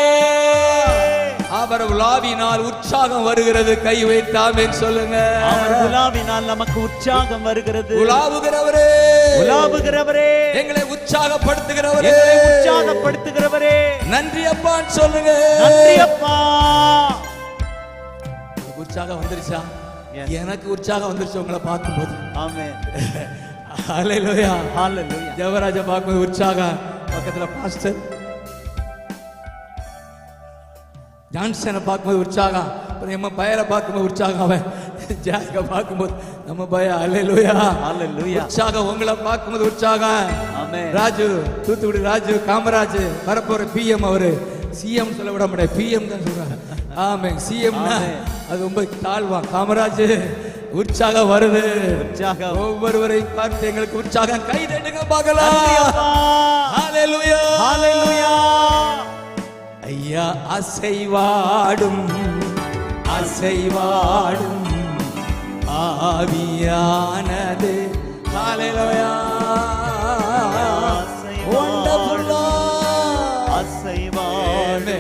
Speaker 1: அவர் உலாவினால் உற்சாகம் வருகிறது. கை வைத்து ஆமென் சொல்லுங்க. அவர் உலாவினால் நமக்கு உற்சாகம் வருகிறது. உலாவுகிறவரே, எங்களை உற்சாகப்படுத்துகிறவரே, நன்றி அப்பான்னு சொல்லுங்க. நன்றி அப்பா. உற்சாகம் வந்துருச்சா? எனக்கு உற்சாகம் வந்துருச்சு உங்களை பார்க்கும்போது. ஆமென் ஹalleluya ஹalleluya. தேவராஜ பார்க்கும்போது உற்சாகம், பக்கத்துல பாஸ்டர் ஜான்சனை பார்க்கும்போது உற்சாகம், நம்ம பயரை பார்க்கும்போது உற்சாகம், அவன் ஜாஸ்க பார்க்கும்போது நம்ம பய ஹalleluya ஹalleluya. உற்சாகம் உங்களை பார்க்கும்போது உற்சாகம். ஆமென். ராஜு, தூத்துக்குடி ராஜு, காமராஜ் வரப்போற பிஎம், அவரு சிஎம் சொல்ல விட மாட்டேன், பிஎம் தான் சொல்றாங்க. ஆமென். சிஎம்னா அது ரொம்ப தாழ்வா. காமராஜ் உற்சாகம் வருது. உற்சாகம் ஒவ்வொருவரையும் பார்த்து எங்களுக்கு உற்சாகம். கை தட்டுங்க பார்க்கலாம். ஹalleluya ஹalleluya. ஐயா அசைவாடும் ஆவியானது. ஹalleluya வண்டர்ஃபுல் அசைவாடும்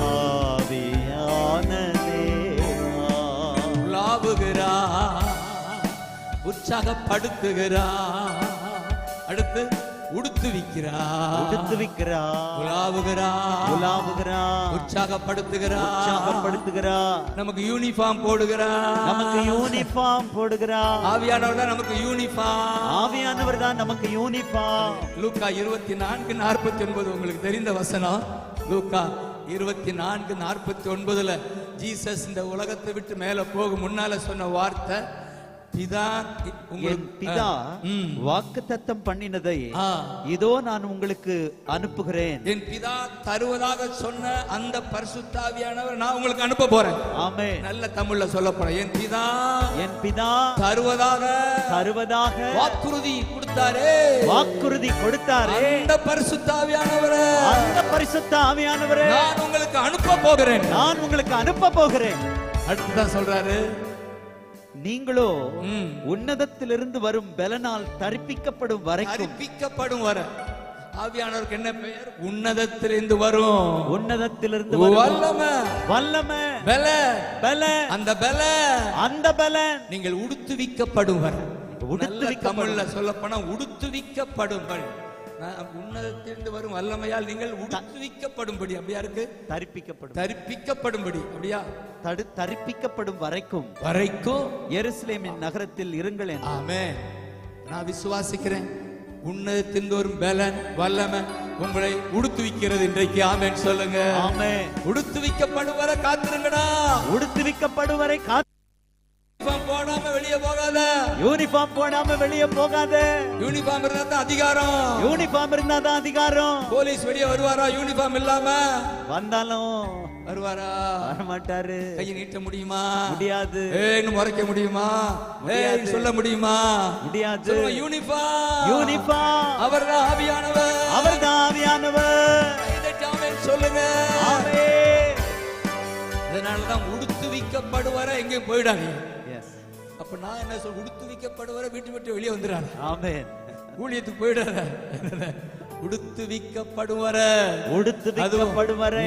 Speaker 1: ஆவியானது. உலாவுகிறார், உற்சாகப்படுத்துகிறார். அடுத்து உடுத்துவிக்கிறார், உலாவுகிறார், உற்சாகப்படுத்துகிறார். நமக்கு யூனிஃபார்ம் போடுகிறார். ஆவியானவர் தான் நமக்கு யூனிஃபார்ம். லூக்கா 24:49 உங்களுக்கு தெரிந்த வசனம். லூக்கா 24:49 ஜீசஸ் இந்த உலகத்தை விட்டு மேல போக முன்னால சொன்ன வார்த்தை, பிதா வாக்குத்தத்தம் பண்ணினதை இதோ நான் உங்களுக்கு அனுப்புகிறேன். என் பிதா தருவதாக சொன்ன அந்த பரிசுத்த ஆவியானவர் நான் உங்களுக்கு அனுப்ப போறேன். ஆமென். நல்ல தமிழ்ல சொல்ல போறேன். என் பிதா தருவதாக வாக்குறுதி கொடுத்தாரே, அந்த பரிசுத்த ஆவியானவரே நான் உங்களுக்கு அனுப்ப போகிறேன். அடுத்துதான் சொல்றாரு, நீங்களோ உன்னதத்திலிருந்து வரும் பலனால் தரிப்பிக்கப்படும் வரை. ஆவியானவருக்கு என்ன பெயர்? உன்னதத்திலிருந்து வரும். வல்லமை அந்த பலன் நீங்கள் உடுத்துவிக்கப்படும் வரை. தமிழ்ல சொல்ல போனா உடுத்துவிக்கப்படும் வரை. உன்னதத்திலிருந்து வரும் வல்லமையால் நீங்கள் உடுத்துவிக்கப்படும்படி. அப்படியா இருக்கு? தரிப்பிக்கப்படும்படி. அப்படியா? தரிப்பிக்கப்படும் வரைக்கும் எருசலேமின் நகரத்தில் இருங்கள். ஆமென். நான் விசுவாசிக்கிறேன், உன்னதத்திலிருந்து வரும் பலன் வல்லமை உங்களை உடுத்துவிக்கிறது இன்றைக்கு. ஆமென் சொல்லுங்க. ஆமென். உடுத்துவிக்கப்படும் வரை காத்திருங்கடா. உடுத்துவிக்கப்படும் வரை யூனிஃபார்ம் போடாம வெளியே போகாத. யூனிஃபார்ம் இருந்தா தான் அதிகாரம். போலீஸ் வெளியே வருவாரா யூனிஃபார்ம் இல்லாம? வந்தாலும் வருவாரா? வர மாட்டாரு. கையை நீட்ட முடியுமா? முடியாது. ஏன்னு முறைக்க முடியுமா? சொல்ல முடியுமா? முடியாது. யூனிஃபார்ம் அவர்தான் ஆவியானவர். சொல்லுங்க. அதனாலதான் உடுத்துவிக்கப்படுவரை எங்கேயும் போயிடாங்க. அப்ப நான் என்ன சொல்ல, உடுத்துவிக்கப்படுவரை வீட்டு விட்டு வெளியே வந்துடுறாங்க. ஆமென். ஊழியத்துக்கு போயிடுறாங்க. உடுத்துவிக்கப்படுவரை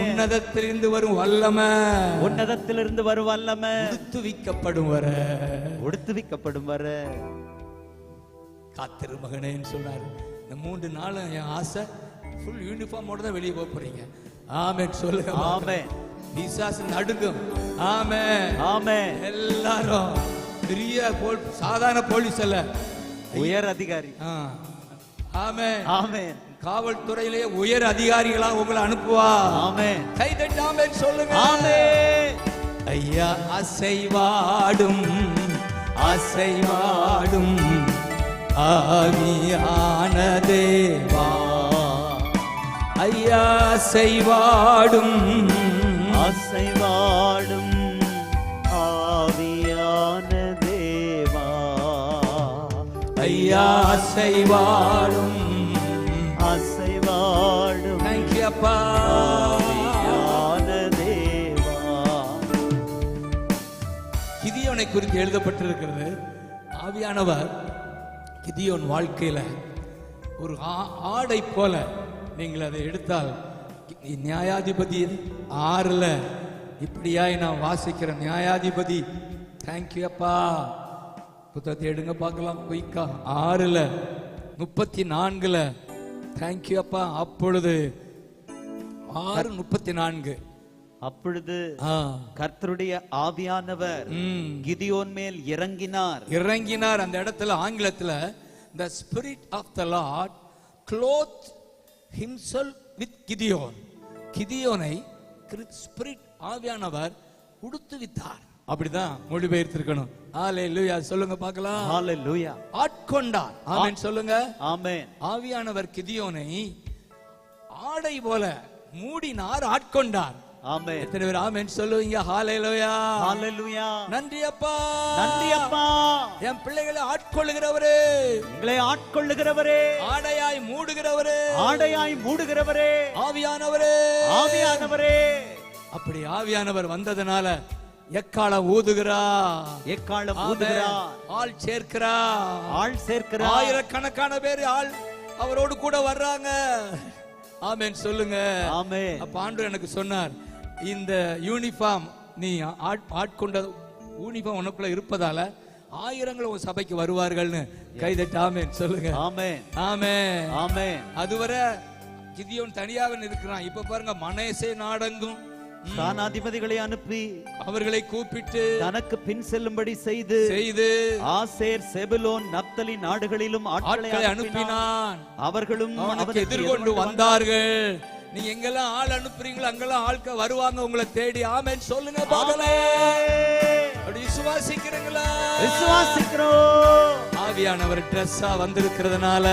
Speaker 1: உன்னதத்திலிருந்து வரும் வல்லமை. உடுத்துவிக்கப்படும் வரை காத்திரு மகனேன்னு சொன்னாரு. இந்த 3 நாளும் என் ஆசை ஃபுல் யூனிஃபார்மோட தான் வெளியே போக போறீங்க. ஆமென் சொல்லுங்க. ஆமென். பிசாசு நடுங்கும். ஆமென்.
Speaker 2: ஆமென்.
Speaker 1: எல்லாரும் பெரிய சாதாரண போலீஸ் அல்ல,
Speaker 2: உயர் அதிகாரி.
Speaker 1: ஆமென்.
Speaker 2: ஆமென்.
Speaker 1: காவல்துறையிலே உயர் அதிகாரிகளா உங்களை அனுப்புவா.
Speaker 2: ஆமென்.
Speaker 1: கை தட்டி ஆமென் சொல்லுங்க.
Speaker 2: ஆமென்.
Speaker 1: ஐயா அசைவாடும் அசைவாடும் ஆவியான தேவா, ஐயா அசைவாடும்
Speaker 2: அசைவாடும் ஆவியான தேவா,
Speaker 1: ஐயா அசைவாடும்
Speaker 2: அசைவாடும்
Speaker 1: தேங்க்யூ அப்பா
Speaker 2: ஆவியான தேவா.
Speaker 1: கிதியோனை குறித்து எழுதப்பட்டிருக்கிறது. ஆவியானவர் கிதியோன் வாழ்க்கையில ஒரு ஆடை போல, நீங்கள் அதை எடுத்தால் நியாயாதிபதி 6 இப்படியாய் நான் வாசிக்கிற நியாயாதிபதி, தேங்க்யூ அப்பா, புத்தகத்தை எடுங்க பார்க்கலாம். குயிக்கா 6:34, தேங்க்யூ அப்பா. அப்பொழுது 6:34,
Speaker 2: அப்பொழுது கர்த்தருடைய ஆவியானவர் கிதியோன் மேல் இறங்கினார்.
Speaker 1: அந்த இடத்துல ஆங்கிலத்துல the spirit of the lord clothed himself with Gideon. கிதியோனை ஸ்பிரிட் ஆவியானவர் உடுத்துவித்தார். அப்படிதான் மொழிபெயர்த்திருக்கணும். ஹalleluya சொல்லுங்க பார்க்கலாம்.
Speaker 2: ஹalleluya.
Speaker 1: ஆட்கொண்டார். ஆமென் சொல்லுங்க.
Speaker 2: ஆமென்.
Speaker 1: ஆவியானவர் கிதியோனை ஆடை போல மூடினார், ஆட்கொண்டார்.
Speaker 2: ஆமென்.
Speaker 1: எத்தனை பேர் ஆமென் சொல்லுவீங்க? ஹalleluya.
Speaker 2: ஹalleluya.
Speaker 1: நன்றி அப்பா.
Speaker 2: நன்றி அப்பா.
Speaker 1: என் பிள்ளைகளை ஆட்கொள்ளுகிறவரே,
Speaker 2: உங்களை ஆட்கொள்ளுகிறவரே,
Speaker 1: ஆடையாய் மூடுகிறவரே,
Speaker 2: ஆடையாய் மூடுகிறவரே,
Speaker 1: ஆவியானவரே,
Speaker 2: ஆவியானவரே.
Speaker 1: அப்படி ஆவியானவர் வந்ததனால எக்காலம் ஊதுகிறார்,
Speaker 2: எக்காலம் ஊதுகிறார்,
Speaker 1: ஆள் சேர்க்கிறார்,
Speaker 2: ஆள் சேர்க்கிறார்.
Speaker 1: ஆயிரக்கணக்கான பேர் ஆள் அவரோடு கூட வர்றாங்க. ஆமென் சொல்லுங்க.
Speaker 2: ஆமென்.
Speaker 1: அப்ப ஆண்டவர் எனக்கு சொன்னார், இந்த யூனிஃபார்ம் நீ ஆட்கொண்ட யூனிஃபார்ம் உனக்குள்ள இருப்பதால ஆயிரங்கள் உன் சபைக்கு வருவார்கள்னு கைதட்டு ஆமென் சொல்லுங்க.
Speaker 2: ஆமென்.
Speaker 1: ஆமென்.
Speaker 2: ஆமென்.
Speaker 1: அதுவரை கிதியோன் தனியாக இருக்கிறான். இப்ப பாருங்க, மனேசே நாடெங்கும்
Speaker 2: ஸ்தானாதிபதிகளை அனுப்பி
Speaker 1: அவர்களை கூப்பிட்டு
Speaker 2: தனக்கு பின் செல்லும்படி செய்து ஆசேர், செபுலோன், நப்தலி நாடுகளிலும் ஆட்களை அனுப்பினான். அவர்களும்
Speaker 1: அவனுக்கு எதிர்கொண்டு வந்தார்கள். நீங்க எங்கெல்லாம் ஆள் அனுப்புறீங்களோ அங்கெல்லாம் ஆட்கள் வருவாங்க உங்களை தேடி. ஆமென் சொல்லுங்க. அப்படி விசுவாசிக்கிறீங்களா?
Speaker 2: விசுவாசிக்கிறோம்.
Speaker 1: ஆவியானவர் ட்ரெஸ்ஸா வந்திருக்கிறதுனால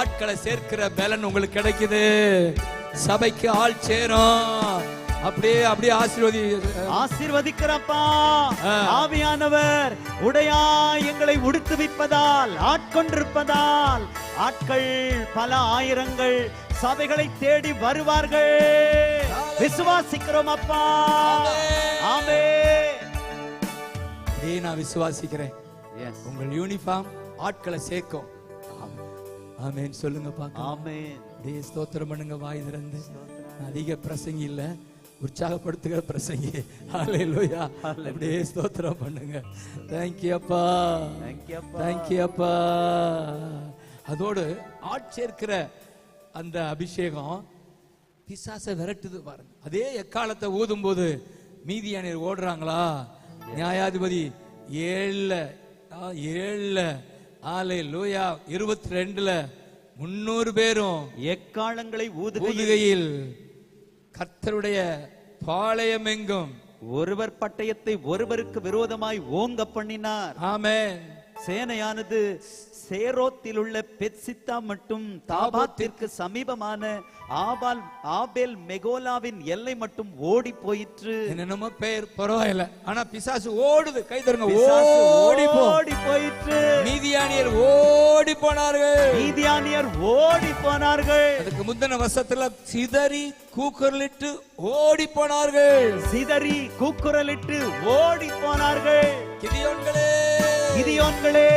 Speaker 1: ஆட்களை சேர்க்கிற பலன் உங்களுக்கு கிடைக்குது. சபைக்கு ஆள் சேரும். அப்படியே
Speaker 2: ஆசீர்வதிக்கிறப்பா. ஆவியானவர் உடையா எங்களை உடுத்துவிப்பதால், ஆட்கொண்டிருப்பதால் ஆட்கள் பல ஆயிரங்கள் சபைகளை தேடி வருவார்கள். விசுவாசிக்கிறோம் அப்பா. ஆமென்.
Speaker 1: நான் விசுவாசிக்கிறேன். உங்கள் யூனிஃபார்ம் ஆட்களை சேர்க்கும். ஆமென் சொல்லுங்க பாக்கலாம்.
Speaker 2: ஆமென்.
Speaker 1: ஸ்தோத்திரம் பண்ணுங்க. வாய் திறந்து. அதிக பிரசங்கி இல்ல, உற்சாகப்படுத்துகிற பிரசங்கி. ஹalleluya. அப்படியே ஸ்தோத்திரம் பண்ணுங்க. Thank you அப்பா. Thank you அப்பா. அதோடு ஆட்சேர்க்கிற அந்த அபிஷேகம் பிசாசை விரட்டுது பாருங்க. அதே எக்காலத்தை ஊதும் போது மீதியானியர் ஓடுறாங்களா? நியாயாதிபதி 7 ஹalleluya 22 300 பேரும்
Speaker 2: எக்காலங்களை
Speaker 1: ஊதுகையில் கர்த்தருடைய பாளையம் எங்கும்
Speaker 2: ஒருவர் பட்டயத்தை ஒருவருக்கு விரோதமாய் ஓங்க பண்ணினார்.
Speaker 1: ஆமென்.
Speaker 2: சேனையானது சேரோத்தில் உள்ள பெத்சித்தா மட்டும் தாபாத்திற்கு சமீபமான ஆபேல் மெகோலாவின் எல்லை மட்டும் ஓடி போயிற்று.
Speaker 1: என்னென்னமோ பேர் பரவாயில்ல, ஆனா பிசாசு ஓடுது. கை தருங்க.
Speaker 2: ஓடி போயிற்று.
Speaker 1: மீதியானியர் ஓடி போனார்கள். அதுக்கு முந்தின வருஷத்துல சிதறி கூக்குரலிட்டு ஓடி போனார்கள். கிதியோன்களே,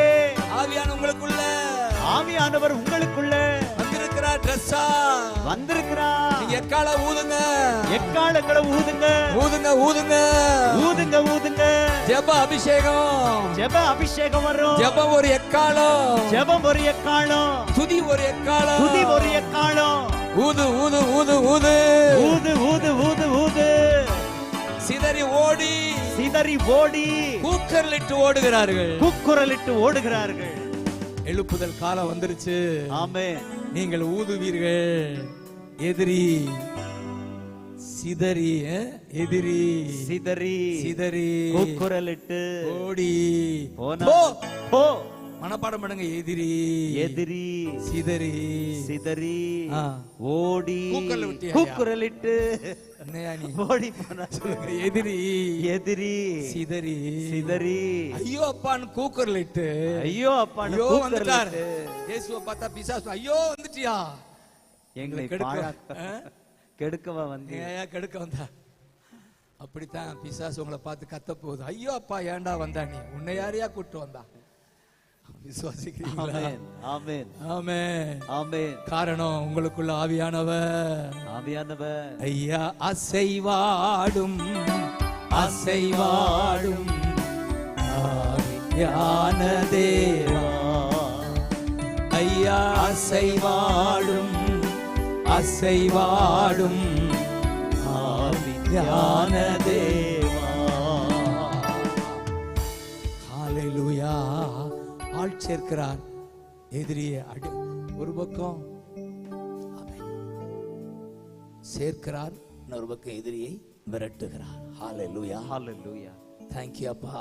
Speaker 1: ஆவியானவர் உங்களுக்குள்ள வந்திருக்கிறார். ட்ரெஸ்ஸா வந்திருக்கிறார். நீங்க எக்காலங்களை ஊதுங்க. ஜெப அபிஷேகம் வரும். ஜெபம் ஒரு எக்காலம். துதி ஒரு எக்காலம். ஊது.
Speaker 3: சிதறி ஓடி
Speaker 2: சிதறி ஓடி
Speaker 3: கூக்குரலிட்டு ஓடுகிறார்கள்.
Speaker 2: கூக்குரலிட்டு ஓடுகிறார்கள்.
Speaker 3: எழுப்புதல் காலம் வந்துருச்சு.
Speaker 2: ஆமென்.
Speaker 3: நீங்கள் ஊதுவீர்கள். எதிரி சிதறி எதிரி
Speaker 2: சிதறி
Speaker 3: சிதறி
Speaker 2: கூக்குரலிட்டு
Speaker 3: ஓடி
Speaker 2: போனா
Speaker 3: போ.
Speaker 2: போ.
Speaker 3: மனப்பாடம் பண்ணுங்க. எதிரி
Speaker 2: எதிரி
Speaker 3: சிதறி
Speaker 2: சிதறி
Speaker 3: ஆ.
Speaker 2: ஓடி
Speaker 3: கூக்குரல் விட்டியா?
Speaker 2: கூக்குரலிட்டு
Speaker 3: என்னையா நீ?
Speaker 2: ஓடி போனா.
Speaker 3: சொல்லுங்க. எதிரி
Speaker 2: எதிரி
Speaker 3: சிதறி
Speaker 2: சிதறி
Speaker 3: ஐயோ அப்பான்னு கூக்குரலிட்டு
Speaker 2: ஐயோ அப்பா
Speaker 3: ஐயோ வந்துட்டார். இயேசுவை பார்த்தா பிசாசு ஐயோ வந்துட்டியா
Speaker 2: எங்களை கெடுக்கவா வந்து
Speaker 3: ஏன் கெடுக்க வந்தா? அப்படித்தான் பிசாசு உங்களை பார்த்து கத்த போகுது. ஐயோ அப்பா ஏன்டா வந்தா நீ? உன்னை யாரையா கூட்டு வந்தா? விசுவாசிக்கிறீங்களா?
Speaker 2: ஆமென்
Speaker 3: ஆமென்
Speaker 2: ஆமென்.
Speaker 3: காரணம் உங்களுக்குள்ள ஆவியானவர்.
Speaker 2: ஆவியானவர்
Speaker 3: ஐயா அசைவாடும் அசைவாடும் ஆவியான தேவா. ஐயா அசைவாடும் அசைவாடும் ஆவியான தேவா. ஹalleluya. ஆள் சேர்க்கிறார். எதிரியே அடி ஒரு பக்கம் சேர்க்கிறார்,
Speaker 1: இன்னொரு பக்கம் எதிரியை விரட்டுகிறார். ஹalleluya.
Speaker 2: ஹalleluya.
Speaker 1: Thank you அப்பா.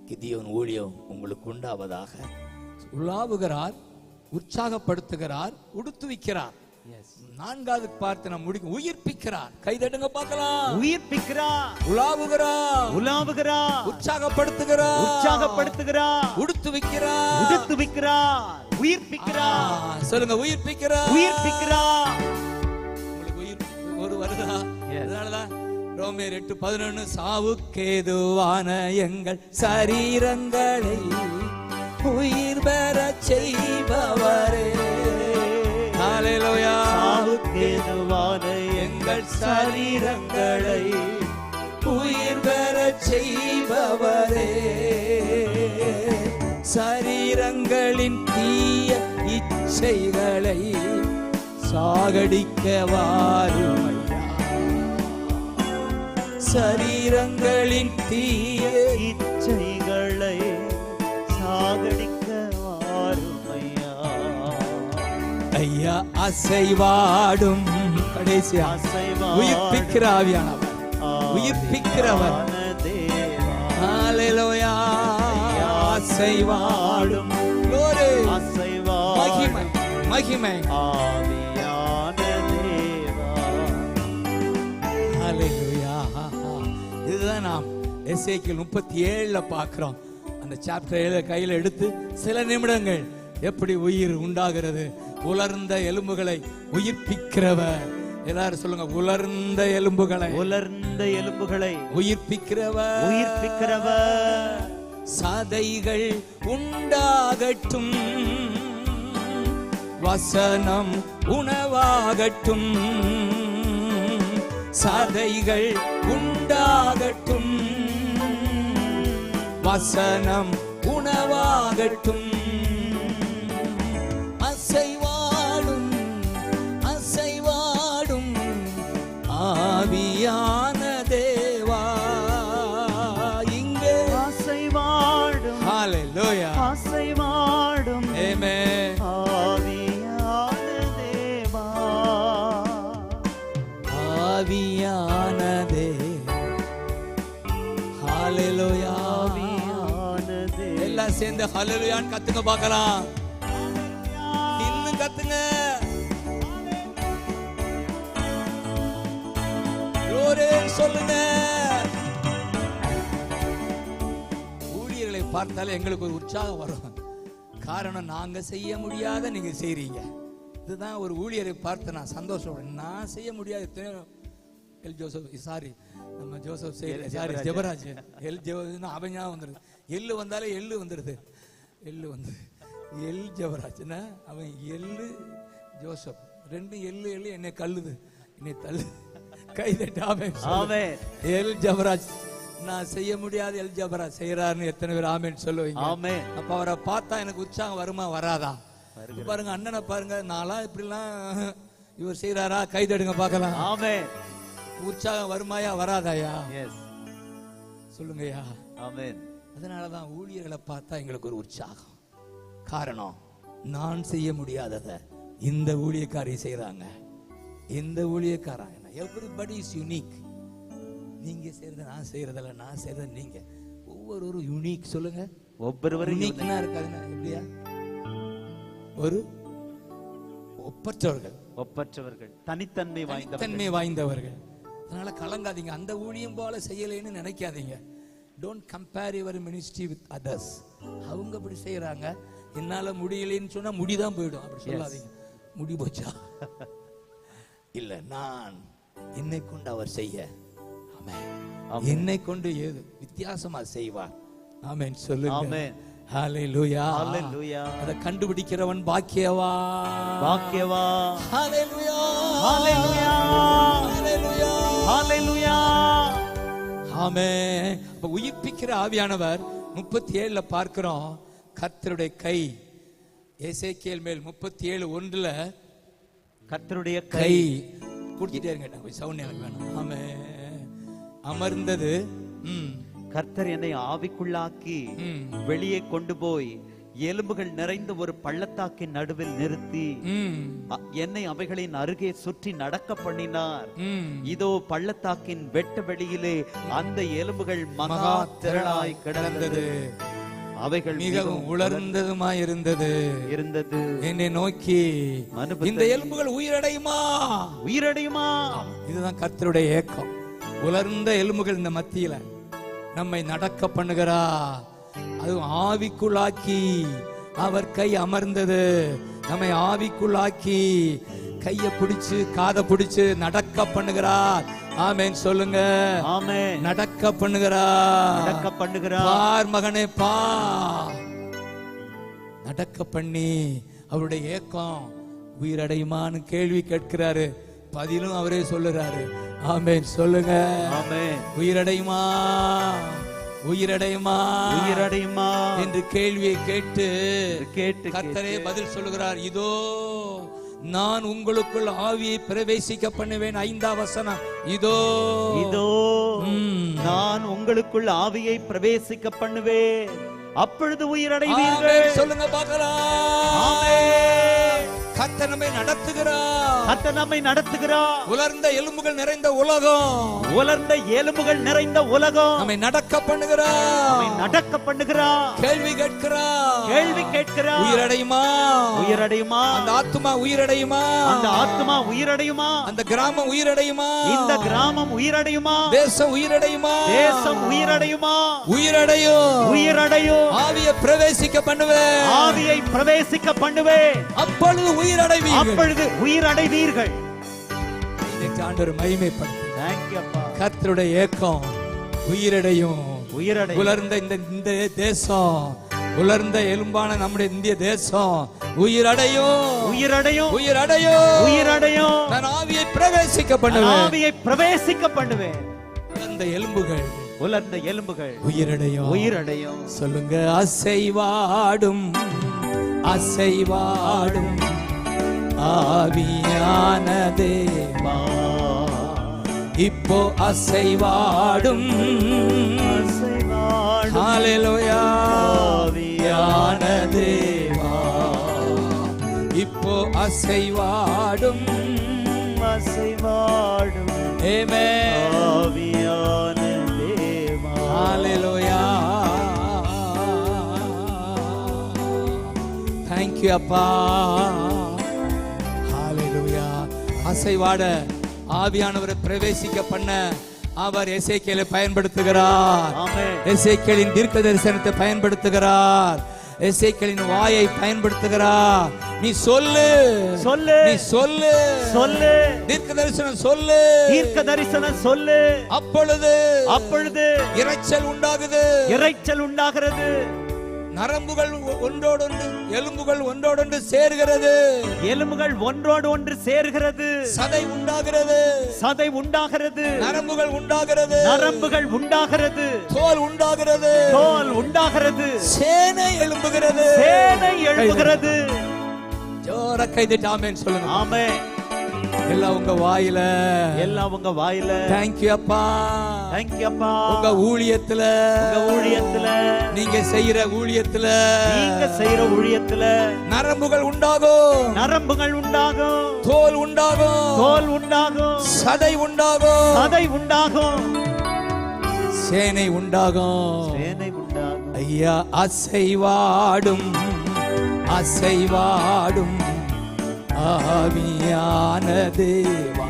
Speaker 1: கிதியோன் ஊழியம் உங்களுக்கு உண்டாவதாக.
Speaker 3: உலாவுகிறார், உற்சாகப்படுத்துகிறார், உடுத்துவிக்கிறார். நான்காவது பார்த்து நாம் முடிக்கும். உயிர்ப்பிக்கிறார். கைதட்டுங்க பார்க்கலாம்.
Speaker 2: உயிர்ப்பிக்கிறார்.
Speaker 3: உலாவுகிறார்,
Speaker 2: உலாவுகிறார்.
Speaker 3: உற்சாகப்படுத்துகிறார்,
Speaker 2: உற்சாகப்படுத்துகிறார்.
Speaker 3: உடுத்துவிக்கிறார்,
Speaker 2: உடுத்துவிக்கிறார். உயிர்ப்பிக்கிறார்.
Speaker 3: சொல்லுங்க. உயிர்ப்பிக்கிறார்,
Speaker 2: உயிர்ப்பிக்கிறார்.
Speaker 3: உங்களுக்கு உயிர் ஒரு வருதா? அதனாலதான் ரோமேயர் 8:11 சாவுக்கேதுவான எங்கள் சரீரங்களை உயிர் பெற செய்பவரே. ஹalleluya.
Speaker 2: சாவுக்கேதுவான எங்கள் சரீரங்களை
Speaker 3: உயிர் பெற செய்பவரே. சரீரங்களின் தீய இச்சைகளை சாகடிக்க வாரும். சரீரங்களின் தீய
Speaker 2: இச்சைகளை சாகடிக்க வாரும் ஐயா.
Speaker 3: ஐயா அசைவாடும் கடைசி
Speaker 2: அசைவாடும்
Speaker 3: உயிர்ப்பிக்கிற ஆவியானவர், உயிர்ப்பிக்கிறவர். ஹalleluya. அசைவாடும் மகிமை மகிமை
Speaker 2: ஆவியான தேவா.
Speaker 3: ஹalleluya. இதுதான் நாம் எசேக்கியேல் 37ல பார்க்கிறோம். அந்த சாப்டர் கையில எடுத்து சில நிமிடங்கள் எப்படி உயிர் உண்டாகிறது. உலர்ந்த எலும்புகளை உயிர்ப்பிக்கிறவர். எல்லாரும் சொல்லுங்க. உலர்ந்த எலும்புகளை,
Speaker 2: உலர்ந்த எலும்புகளை
Speaker 3: உயிர்ப்பிக்கிறவர்,
Speaker 2: உயிர்ப்பிக்கிறவர்.
Speaker 3: சதைகள் உண்டாகட்டும், வசனம் உணவாகட்டும். சதைகள் உண்டாகட்டும், வசனம் உணவாகட்டும். அசைவாடும் அசைவாடும் ஆவியான தேவா. இங்கே
Speaker 2: அசைவாடும்
Speaker 3: ஹalleluya.
Speaker 2: அசைவாடும்
Speaker 3: ஆமென்.
Speaker 2: ஆவியான தேவா.
Speaker 3: ஆவியான தேவா. ஹalleluya.
Speaker 2: ஆவியான தேவா.
Speaker 3: எல்லாம் சேர்ந்து ஹalleluyaன்னு கத்துங்க பார்க்கலாம். இன்னும் கத்துங்க. glory சொல்லுங்க. ஊழியர்களை பார்த்தாலே எங்களுக்கு ஒரு உற்சாகம் வரும். காரணம் நாங்க செய்ய முடியாத நீங்க செய்றீங்க. இதுதான் ஒரு ஊழியரை பார்த்து நான் சந்தோஷப்படுறேன். நான் செய்ய முடியாது. எல் ஜோசப் சாரி நம்ம ஜோசப் சாரி ஜெபராஜ் எல் அவன் வந்துடுது. எள்ளு வந்தாலே எள்ளு வந்துடுது. எள்ளு வந்து எல் ஜெபராஜ்னா அவன் எள்ளு ஜோசப் ரெண்டும் எள்ளு எள்ளு என்னை கல்லுது, என்னை தள்ளு. கைதட்டாமே எல் ஜெபராஜ். நான் செய்ய முடியாது, எல் ஜெபராஜ் செய்யறாருன்னு எத்தனை பேர் ஆமேன்னு சொல்லுவீங்க. அப்ப அவரை பார்த்தா எனக்கு உற்சாகம் வருமா வராதா? பாருங்க அண்ணனை பாருங்க. நாளா இப்படிலாம் இவர் செய்யறாரா? கைதடுங்க பார்க்கலாம். உற்சாகம் வருமாயா வராதாயா? சொல்லுங்கய்யா.
Speaker 2: ஆமென்.
Speaker 3: அதனாலதான் ஊழியர்களை பார்த்தா எங்களுக்கு ஒரு உற்சாகம். காரணம், நான் செய்ய முடியாததை இந்த ஊழியக்காரி செய்யறாங்க. இந்த ஊழியக்காரன் எவ்ரிபடி இஸ் யூனிக். நீங்க செய்யறத நான் செய்யறதில்ல, நான் செய்யறது நீங்க. ஒவ்வொரு யூனிக். சொல்லுங்க,
Speaker 2: ஒவ்வொருவரும்
Speaker 3: யூனிக்னா இருக்காதுன்னா எப்படியா? ஒரு ஒப்பற்றவர்கள், தனித்தன்மை வாய்ந்தவர்கள். அதனால கலங்காதீங்க, அந்த ஊழியம் போல செய்யலைன்னு நினைக்காதீங்க. Don't compare your ministry with others. அவங்க அப்படி செய்யறாங்க, என்னால முடியலைன்னு சொன்னா முடிதான் போயிடும். அப்படி சொல்லாதீங்க. முடி போச்சா? இல்ல, நான் என்னை கொண்டு அவர் செய்ய, என்னை கொண்டு ஏது வித்தியாசமா செய்வார். ஆமென் சொல்லுங்க. ஆமென். ஹalleluya.
Speaker 2: ஹalleluya.
Speaker 3: அத கண்டுபிடிக்கிறவன் பாக்கியவான். ஹalleluya.
Speaker 2: ஹalleluya. ஹalleluya. ஹalleluya.
Speaker 3: ஆமென். அப்ப உயிர்ப்பிக்கிற ஆவியானவர் 37ல பார்க்கிறோம். கர்த்தருடைய கை எசேக்கியேல் மேல் 37:1
Speaker 2: கர்த்தருடைய
Speaker 3: கை குடிச்சிட்டே இருங்க. சவுண்ட் எனக்கு வேணும். ஆமென். அமர்ந்தது.
Speaker 2: கர்த்தர் என்னை ஆவிக்குள்ளாக்கி வெளியே கொண்டு போய் எலும்புகள் நிறைந்த ஒரு பள்ளத்தாக்கின் நடுவில் நிறுத்தி என்னை அவைகளின் அருகே சுற்றி நடக்க பண்ணினார். இதோ பள்ளத்தாக்கின் வெட்ட வெளியிலே அந்த எலும்புகள் மகா திரளாய் கிடந்தது. அவைகள்
Speaker 3: மிகவும் உலர்ந்ததுமாய் இருந்தது. என்னை நோக்கி, இந்த எலும்புகள் உயிரடையுமா? இதுதான் கர்த்தருடைய ஏக்கம். உலர்ந்த எலும்புகள் இந்த மத்தியில நம்மை நடக்க பண்ணுகிறா. அது ஆவிக்குள்ளாக்கி அவர் கை அமர்ந்தது. நம்மை ஆவிக்குள்ளாக்கி கைய பிடிச்சு காதை பிடிச்சு நடக்க பண்ணுகிறார். ஆமென் சொல்லுங்க.
Speaker 2: ஆமென்.
Speaker 3: நடக்க பண்ணுகிறார். பார் மகனே, பார். நடக்க பண்ணி அவருடைய ஏக்கம் உயிரடையுமான்னு கேள்வி கேட்கிறாரு. பதிலும் அவரே சொல்லுறாரு. ஆமென் சொல்லுங்க. ஆமென். உயிரடையுமா என்று கேள்வியை கேட்டு கர்த்தரே பதில் சொல்லுகிறார். இதோ நான் உங்களுக்குள் ஆவியை பிரவேசிக்க பண்ணுவேன். 5ஆம் வசனம். இதோ
Speaker 2: நான் உங்களுக்குள் ஆவியை பிரவேசிக்க பண்ணுவேன், அப்பொழுது உயிரடைவீர்கள்.
Speaker 3: சொல்லுங்க பார்க்கலாம். கர்த்தர் நம்மை நடத்துகிறார். உலர்ந்த எலும்புகள் நிறைந்த உலகம் நம்மை நடக்க பண்ணுகிறார். கேள்வி கேட்கிறார். உயிரடையுமா? அந்த ஆத்துமா உயிரடையுமா? அந்த கிராமம் உயிரடையுமா? தேசம் உயிரடையுமா? உயிரடையும். ஆவியை பிரவேசிக்க பண்ணுவேன். அப்பொழுது உயிரடைவீர்கள். ஆண்டவர் மகிமைப்படுத்து. கர்த்தருடைய ஏக்கம் உயிரடையும். உலர்ந்த இந்த தேசம், உலர்ந்த எலும்பான நம்முடைய இந்திய தேசம் உயிரடையும். நான் ஆவியை பிரவேசிக்க பண்ணுவேன். உலர்ந்த எலும்புகள் உயிரடையும். சொல்லுங்க. அசைவாடும் ஆவியான தேவா, இப்போ அசைவாடும் ஹல்லேலூயா. ஆவியான தேவா, இப்போ அசைவாடும் ஆமென். ஆவியான தேவா, ஹல்லேலூயா. Thank you அப்பா. ஹalleluya. அசைவாட ஆவியானவரை பிரவேசிக்க பண்ண அவர் எசேக்கியேலை பயன்படுத்துகிறார். எசேக்கியேலின் தீர்க்க தரிசனத்தை பயன்படுத்துகிறார். எசேக்கியேலின் வாயை பயன்படுத்துகிறார். நீ சொல்லு. தீர்க்க தரிசனம் சொல்லு. அப்பொழுது இரைச்சல் உண்டாகிறது. நரம்புகள் ஒன்றோடொன்று, எலும்புகள் ஒன்றோடொன்று சேர்கிறது. சதை உண்டாகிறது. நரம்புகள் உண்டாகிறது. தோல் உண்டாகிறது. சேனை எழும்புகிறது. ஜோர கைதட்டி ஆமென் சொல்லுங்க. ஆமென். எல்லாம் உங்க வாயில,
Speaker 2: எல்லாம் உங்க வாயில.
Speaker 3: தேங்க்யூ அப்பா,
Speaker 2: தேங்க்யூ அப்பா.
Speaker 3: உங்க ஊழியத்துல,
Speaker 2: உங்க ஊழியத்துல,
Speaker 3: நீங்க செய்யற ஊழியத்துல,
Speaker 2: நீங்க செய்யற ஊழியத்துல
Speaker 3: நரம்புகள் உண்டாகும்,
Speaker 2: நரம்புகள் உண்டாகும்,
Speaker 3: தோல் உண்டாகும்,
Speaker 2: தோல் உண்டாகும்,
Speaker 3: சதை உண்டாகும்,
Speaker 2: சதை உண்டாகும்,
Speaker 3: சேனை உண்டாகும்,
Speaker 2: சேனை உண்டாகும்.
Speaker 3: ஐயா அசைவாடும், அசைவாடும் ஆவியான தேவா,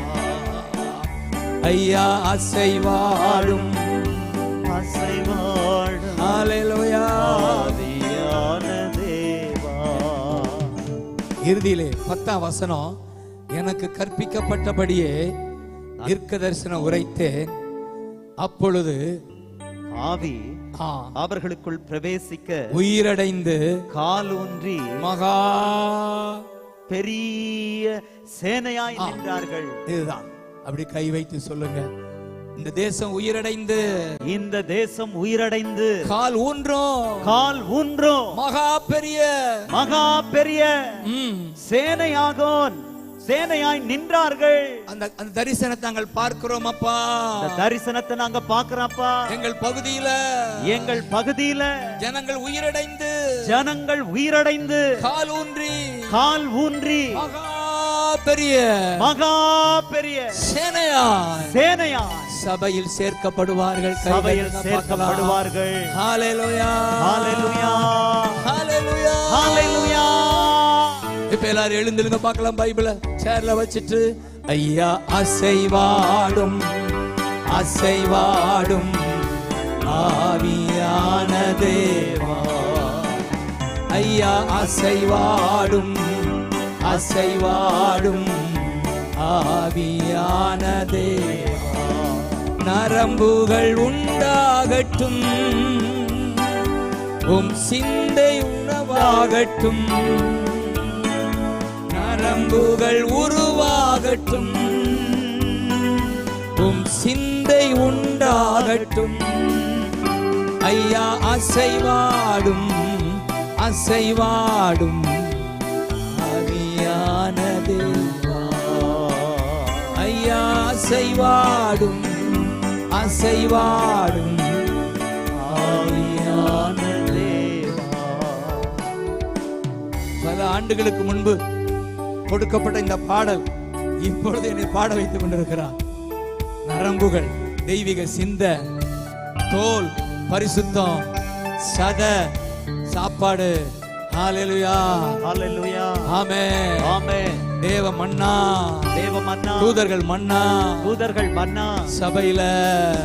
Speaker 3: ஐயா அசைவாடும்,
Speaker 2: அசைவாடும்
Speaker 3: ஹல்லேலூயா
Speaker 2: ஆவியான தேவா.
Speaker 3: இறுதியிலே 10ஆம் வசனம், எனக்கு கற்பிக்கப்பட்டபடியே தீர்க்க தரிசனம் உரைத்தேன், அப்பொழுது
Speaker 2: ஆவி அவர்களுக்குள் பிரவேசிக்க
Speaker 3: உயிரடைந்து
Speaker 2: காலூன்றி
Speaker 3: மகா
Speaker 2: பெரிய சேனையாய் நின்றார்கள்.
Speaker 3: இதுதான், அப்படி கை வைத்து சொல்லுங்க, இந்த தேசம் உயிரடைந்து,
Speaker 2: இந்த தேசம் உயிரடைந்து
Speaker 3: கால் ஊன்றும்,
Speaker 2: கால் ஊன்றும்
Speaker 3: மகா பெரிய,
Speaker 2: மகா பெரிய சேனையாகும், சேனையாய் நின்றார்கள்.
Speaker 3: அந்த தரிசனத்தை நாங்கள் பார்க்கிறோம் அப்பா,
Speaker 2: அந்த தரிசனத்தை நாங்க பார்க்கிறோம்ப்பா.
Speaker 3: எங்கள் பகுதியில,
Speaker 2: எங்கள் பகுதியில
Speaker 3: ஜனங்கள் உயிரடைந்து,
Speaker 2: ஜனங்கள் உயிரடைந்து
Speaker 3: கால் ஊன்றி,
Speaker 2: கால் ஊன்றி
Speaker 3: மகா பெரிய,
Speaker 2: மகா பெரிய
Speaker 3: சேனையாய்,
Speaker 2: சேனையாய்
Speaker 3: சபையில் சேர்க்கப்படுவார்கள்,
Speaker 2: சபையில் சேர்க்கப்படுவார்கள்.
Speaker 3: ஹல்லேலூயா
Speaker 2: ஹல்லேலூயா
Speaker 3: ஹல்லேலூயா
Speaker 2: ஹல்லேலூயா.
Speaker 3: இப்ப எல்லாரும் எழுந்திருங்க பார்க்கலாம், பைபிள சேர்ல வச்சிட்டு, ஐயா அசைவாடும், அசைவாடும் ஆவியான தேவா, ஐயா அசைவாடும், அசைவாடும் ஆவியான தேவா, நரம்புகள் உண்டாகட்டும், சிந்தை உணவாகட்டும், நரம்புகள் உருவாகட்டும், சிந்தை உண்டாகட்டும், ஐயா அசைவாடும், அசைவாடும் ஆவியான தேவா, ஐயா அசைவாடும், அசைவாடும் ஆவியான தேவா. பல ஆண்டுகளுக்கு முன்பு கொடுக்கப்பட்ட இந்த பாடல் இப்பொழுது என்னை பாட வைத்துக் கொண்டிருக்கிறார். நரம்புகள் தெய்வீக சிந்த, தோல் பரிசுத்தம், சத சாப்பாடு. ஹல்லேலூயா
Speaker 2: ஹல்லேலூயா
Speaker 3: ஆமென்
Speaker 2: ஆமென்.
Speaker 3: தேவ மன்னா,
Speaker 2: தேவ மன்னா,
Speaker 3: தூதர்கள் மன்னா,
Speaker 2: தூதர்கள் மன்னா,
Speaker 3: சபையில,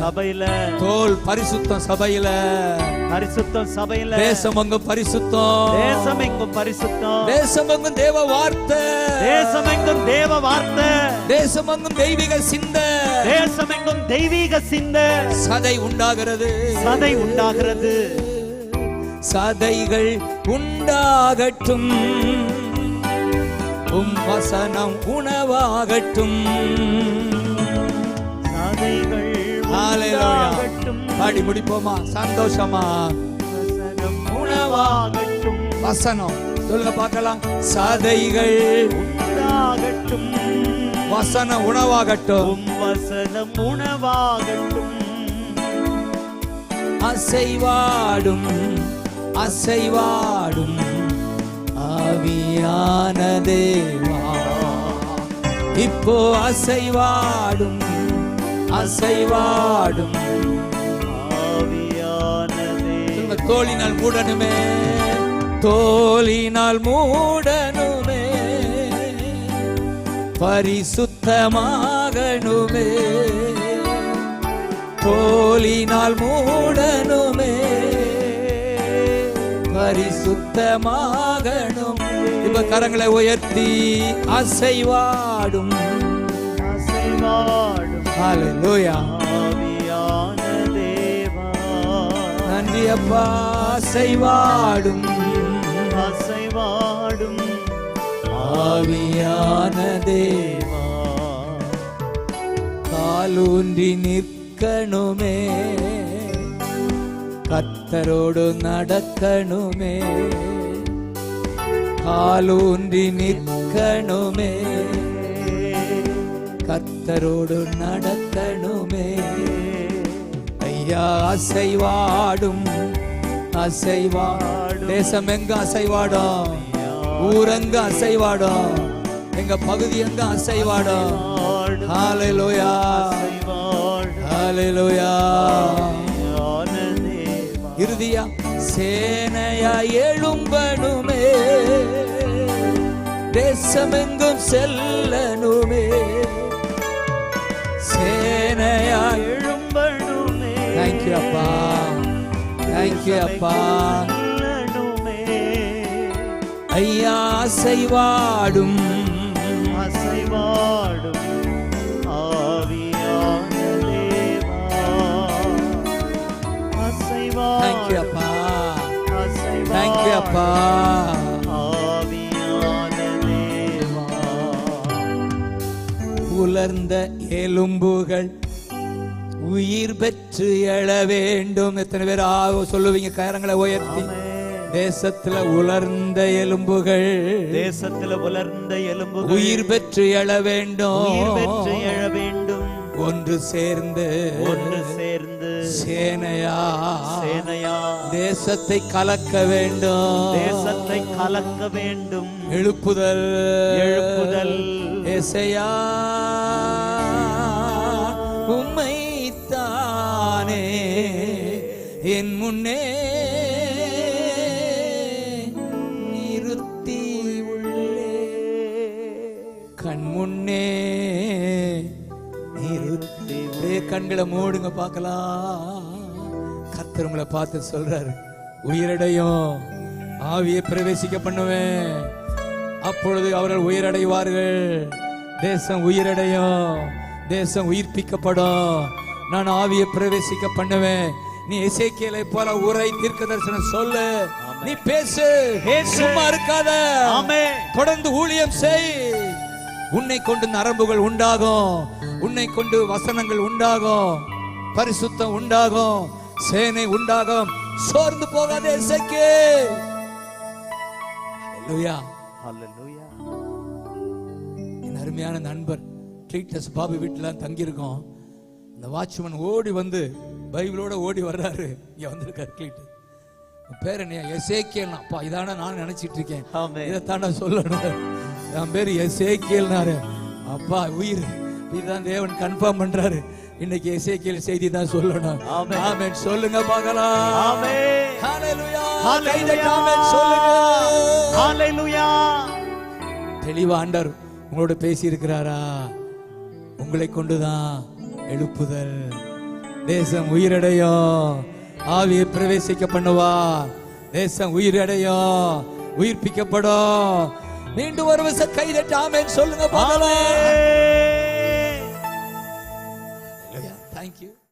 Speaker 2: சபையில
Speaker 3: தோல் பரிசுத்தம், சபையில பரிசுத்தம், சபையில
Speaker 2: தேசமெங்கும் பரிசுத்தம்,
Speaker 3: தேசமெங்கும் பரிசுத்தம்,
Speaker 2: தேசமெங்கும் தேவ வார்த்தை,
Speaker 3: தேசமெங்கும் தேவ வார்த்தை,
Speaker 2: தேசமெங்கும் தெய்வீக சிந்த,
Speaker 3: தேசமெங்கும் தெய்வீக சிந்த,
Speaker 2: சதை உண்டாகிறது,
Speaker 3: சதை உண்டாகிறது,
Speaker 2: சதைகள் உண்டாகட்டும், வசனம் உணவாகட்டும்,
Speaker 3: சதைகள்
Speaker 2: உண்டாகட்டும்.
Speaker 3: பாடி முடிப்போமா சந்தோஷமா?
Speaker 2: வசனம் உணவாகட்டும்,
Speaker 3: வசனம் சொல்லுங்க பார்க்கலாம். சதைகள்
Speaker 2: உண்டாகட்டும்,
Speaker 3: வசனம் உணவாகட்டும்,
Speaker 2: வசனம் உணவாகட்டும், அசைவாடும், அசைவாடும் ஆவியான தேவா, இப்போ அசைவாடும், அசைவாடும் ஆவியான தேவா. தோளினால் மூடனுமே, தோளினால் மூடனுமே, பரிசுத்தமாகணுமே, தோளினால் மூடனுமே, பரிசுத்தமாகணும். இப்ப கரங்களை உயர்த்தி அசைவாடும், அசைவாடும் ஹல்லேலூயா ஆவியான தேவா. நன்றி அப்பா. அசைவாடும், அசைவாடும் ஆவியான தேவா, காலூன்றி நிற்கணுமே, கர்த்தரோடு நடக்கணுமே, காலூன்றி நிற்கணுமே,
Speaker 3: கத்தரோடு நடக்கணுமே. ஐயா அசைவாடும் அசைவாடும் தேசம் எங்க அசைவாடும், ஊரங்க அசைவாடும், எங்க பகுதி எங்க அசைவாடும். ஹalleluya ஹalleluya. இறுதியா சேனையா எழும்பணுமே, தேசமெங்கும் செல்லணுமே. சேனையா எழும்பணுமே. தேங்க்யூ அப்பா, தேங்க்யூ அப்பா. ஐயா அசைவாடும்
Speaker 4: அசைவாடும் ஆவியான தேவா. அசைவாடும்.
Speaker 3: தேங்க்யூ அப்பா,
Speaker 4: அசைவாடும்
Speaker 3: தேங்க்யூ அப்பா.
Speaker 4: ஆவியான தேவா.
Speaker 3: உலர்ந்த எலும்புகள் உயிர் பெற்று எழ வேண்டும். எத்தனை பேர் சொல்லுவீங்க கரங்களை உயர்த்தி? தேசத்துல உலர்ந்த எலும்புகள்,
Speaker 4: தேசத்துல உலர்ந்த எலும்புகள்
Speaker 3: உயிர் பெற்று எழ வேண்டும்,
Speaker 4: உயிர் பெற்று எழ வேண்டும்.
Speaker 3: ஒன்று சேர்ந்து
Speaker 4: ஒன்று சேர்ந்து
Speaker 3: சேனையா
Speaker 4: சேனையா
Speaker 3: தேசத்தை கலக்க வேண்டும்,
Speaker 4: தேசத்தை கலக்க வேண்டும்.
Speaker 3: எழுப்புதல்
Speaker 4: எழுப்புதல்.
Speaker 3: ஏசையா உம்மைத்தானே என் முன்னே நிறுத்தி உள்ளே, கண் முன்னே நிறுத்தி. கண்களை மூடுங்க பார்க்கலாம். கர்த்தர் உங்களை பார்த்து சொல்றாரு, உயிரடையும் ஆவியை பிரவேசிக்க பண்ணுவேன், அப்பொழுது அவர்கள் உயிரடைவார்கள். தேசம் உயிரடையும், தேசம் உயிர்ப்பிக்கப்படும். நான் ஆவியை பிரவேசிக்க பண்ணுவேன். நீ எசேக்கியேலை போல உரை தீர்க்க தரிசனம் சொல்லு, நீ பேசு, சும்மா இருக்காத. தொடர்ந்து ஊழியம் செய். உன்னை கொண்டு நரம்புகள் உண்டாகும், உன்னை கொண்டு வசனங்கள் உண்டாகும், பரிசுத்தம் உண்டாகும், சேனை உண்டாகும். சோர்ந்து போகாதே எசேக்கியேல். ஹalleluya
Speaker 4: ஹalleluya.
Speaker 3: என் அருமையான நண்பர் ட்ரீட்டஸ் பாபு வீட்டுல தங்கி இருக்கோம். இந்த வாட்ச்மேன் ஓடி வந்து பைபிளோட ஓடி வர்றாரு. இங்க வந்திருக்காரு கிளீட். பேர் என்ன? எசேக்கியேல். அப்பா இதான நான் நினைச்சிட்டு இருக்கேன், இதைத்தாண்டா சொல்லணும். என் பேரு எசேக்கியேல்னாரு. அப்பா உயிர் இதுதான் தேவன் கன்ஃபார்ம் பண்றாரு. இன்னைக்கு எசேக்கியேல் செய்தி தான் சொல்லணும். ஆமென். சொல்லுங்க பார்க்கலாம்.
Speaker 4: ஆமென்.
Speaker 3: ஹalleluya.
Speaker 4: ஹalleluya.
Speaker 3: ஆமென் சொல்லுங்க.
Speaker 4: ஹalleluya.
Speaker 3: தெளிவா ஆண்டவர் உங்களோட பேசி இருக்கிறாரா? உங்களை கொண்டுதான் எழுப்புதல். தேசம் உயிரடையும், ஆவியை பிரவேசிக்க பண்ணுவா. தேசம் உயிரடையும், உயிர்ப்பிக்கப்படும். மீண்டும் ஒரு வருஷம் கைதட்டி ஆமென் சொல்லுங்க பார்க்கலாம்.
Speaker 4: ஆமென்.
Speaker 3: Thank you.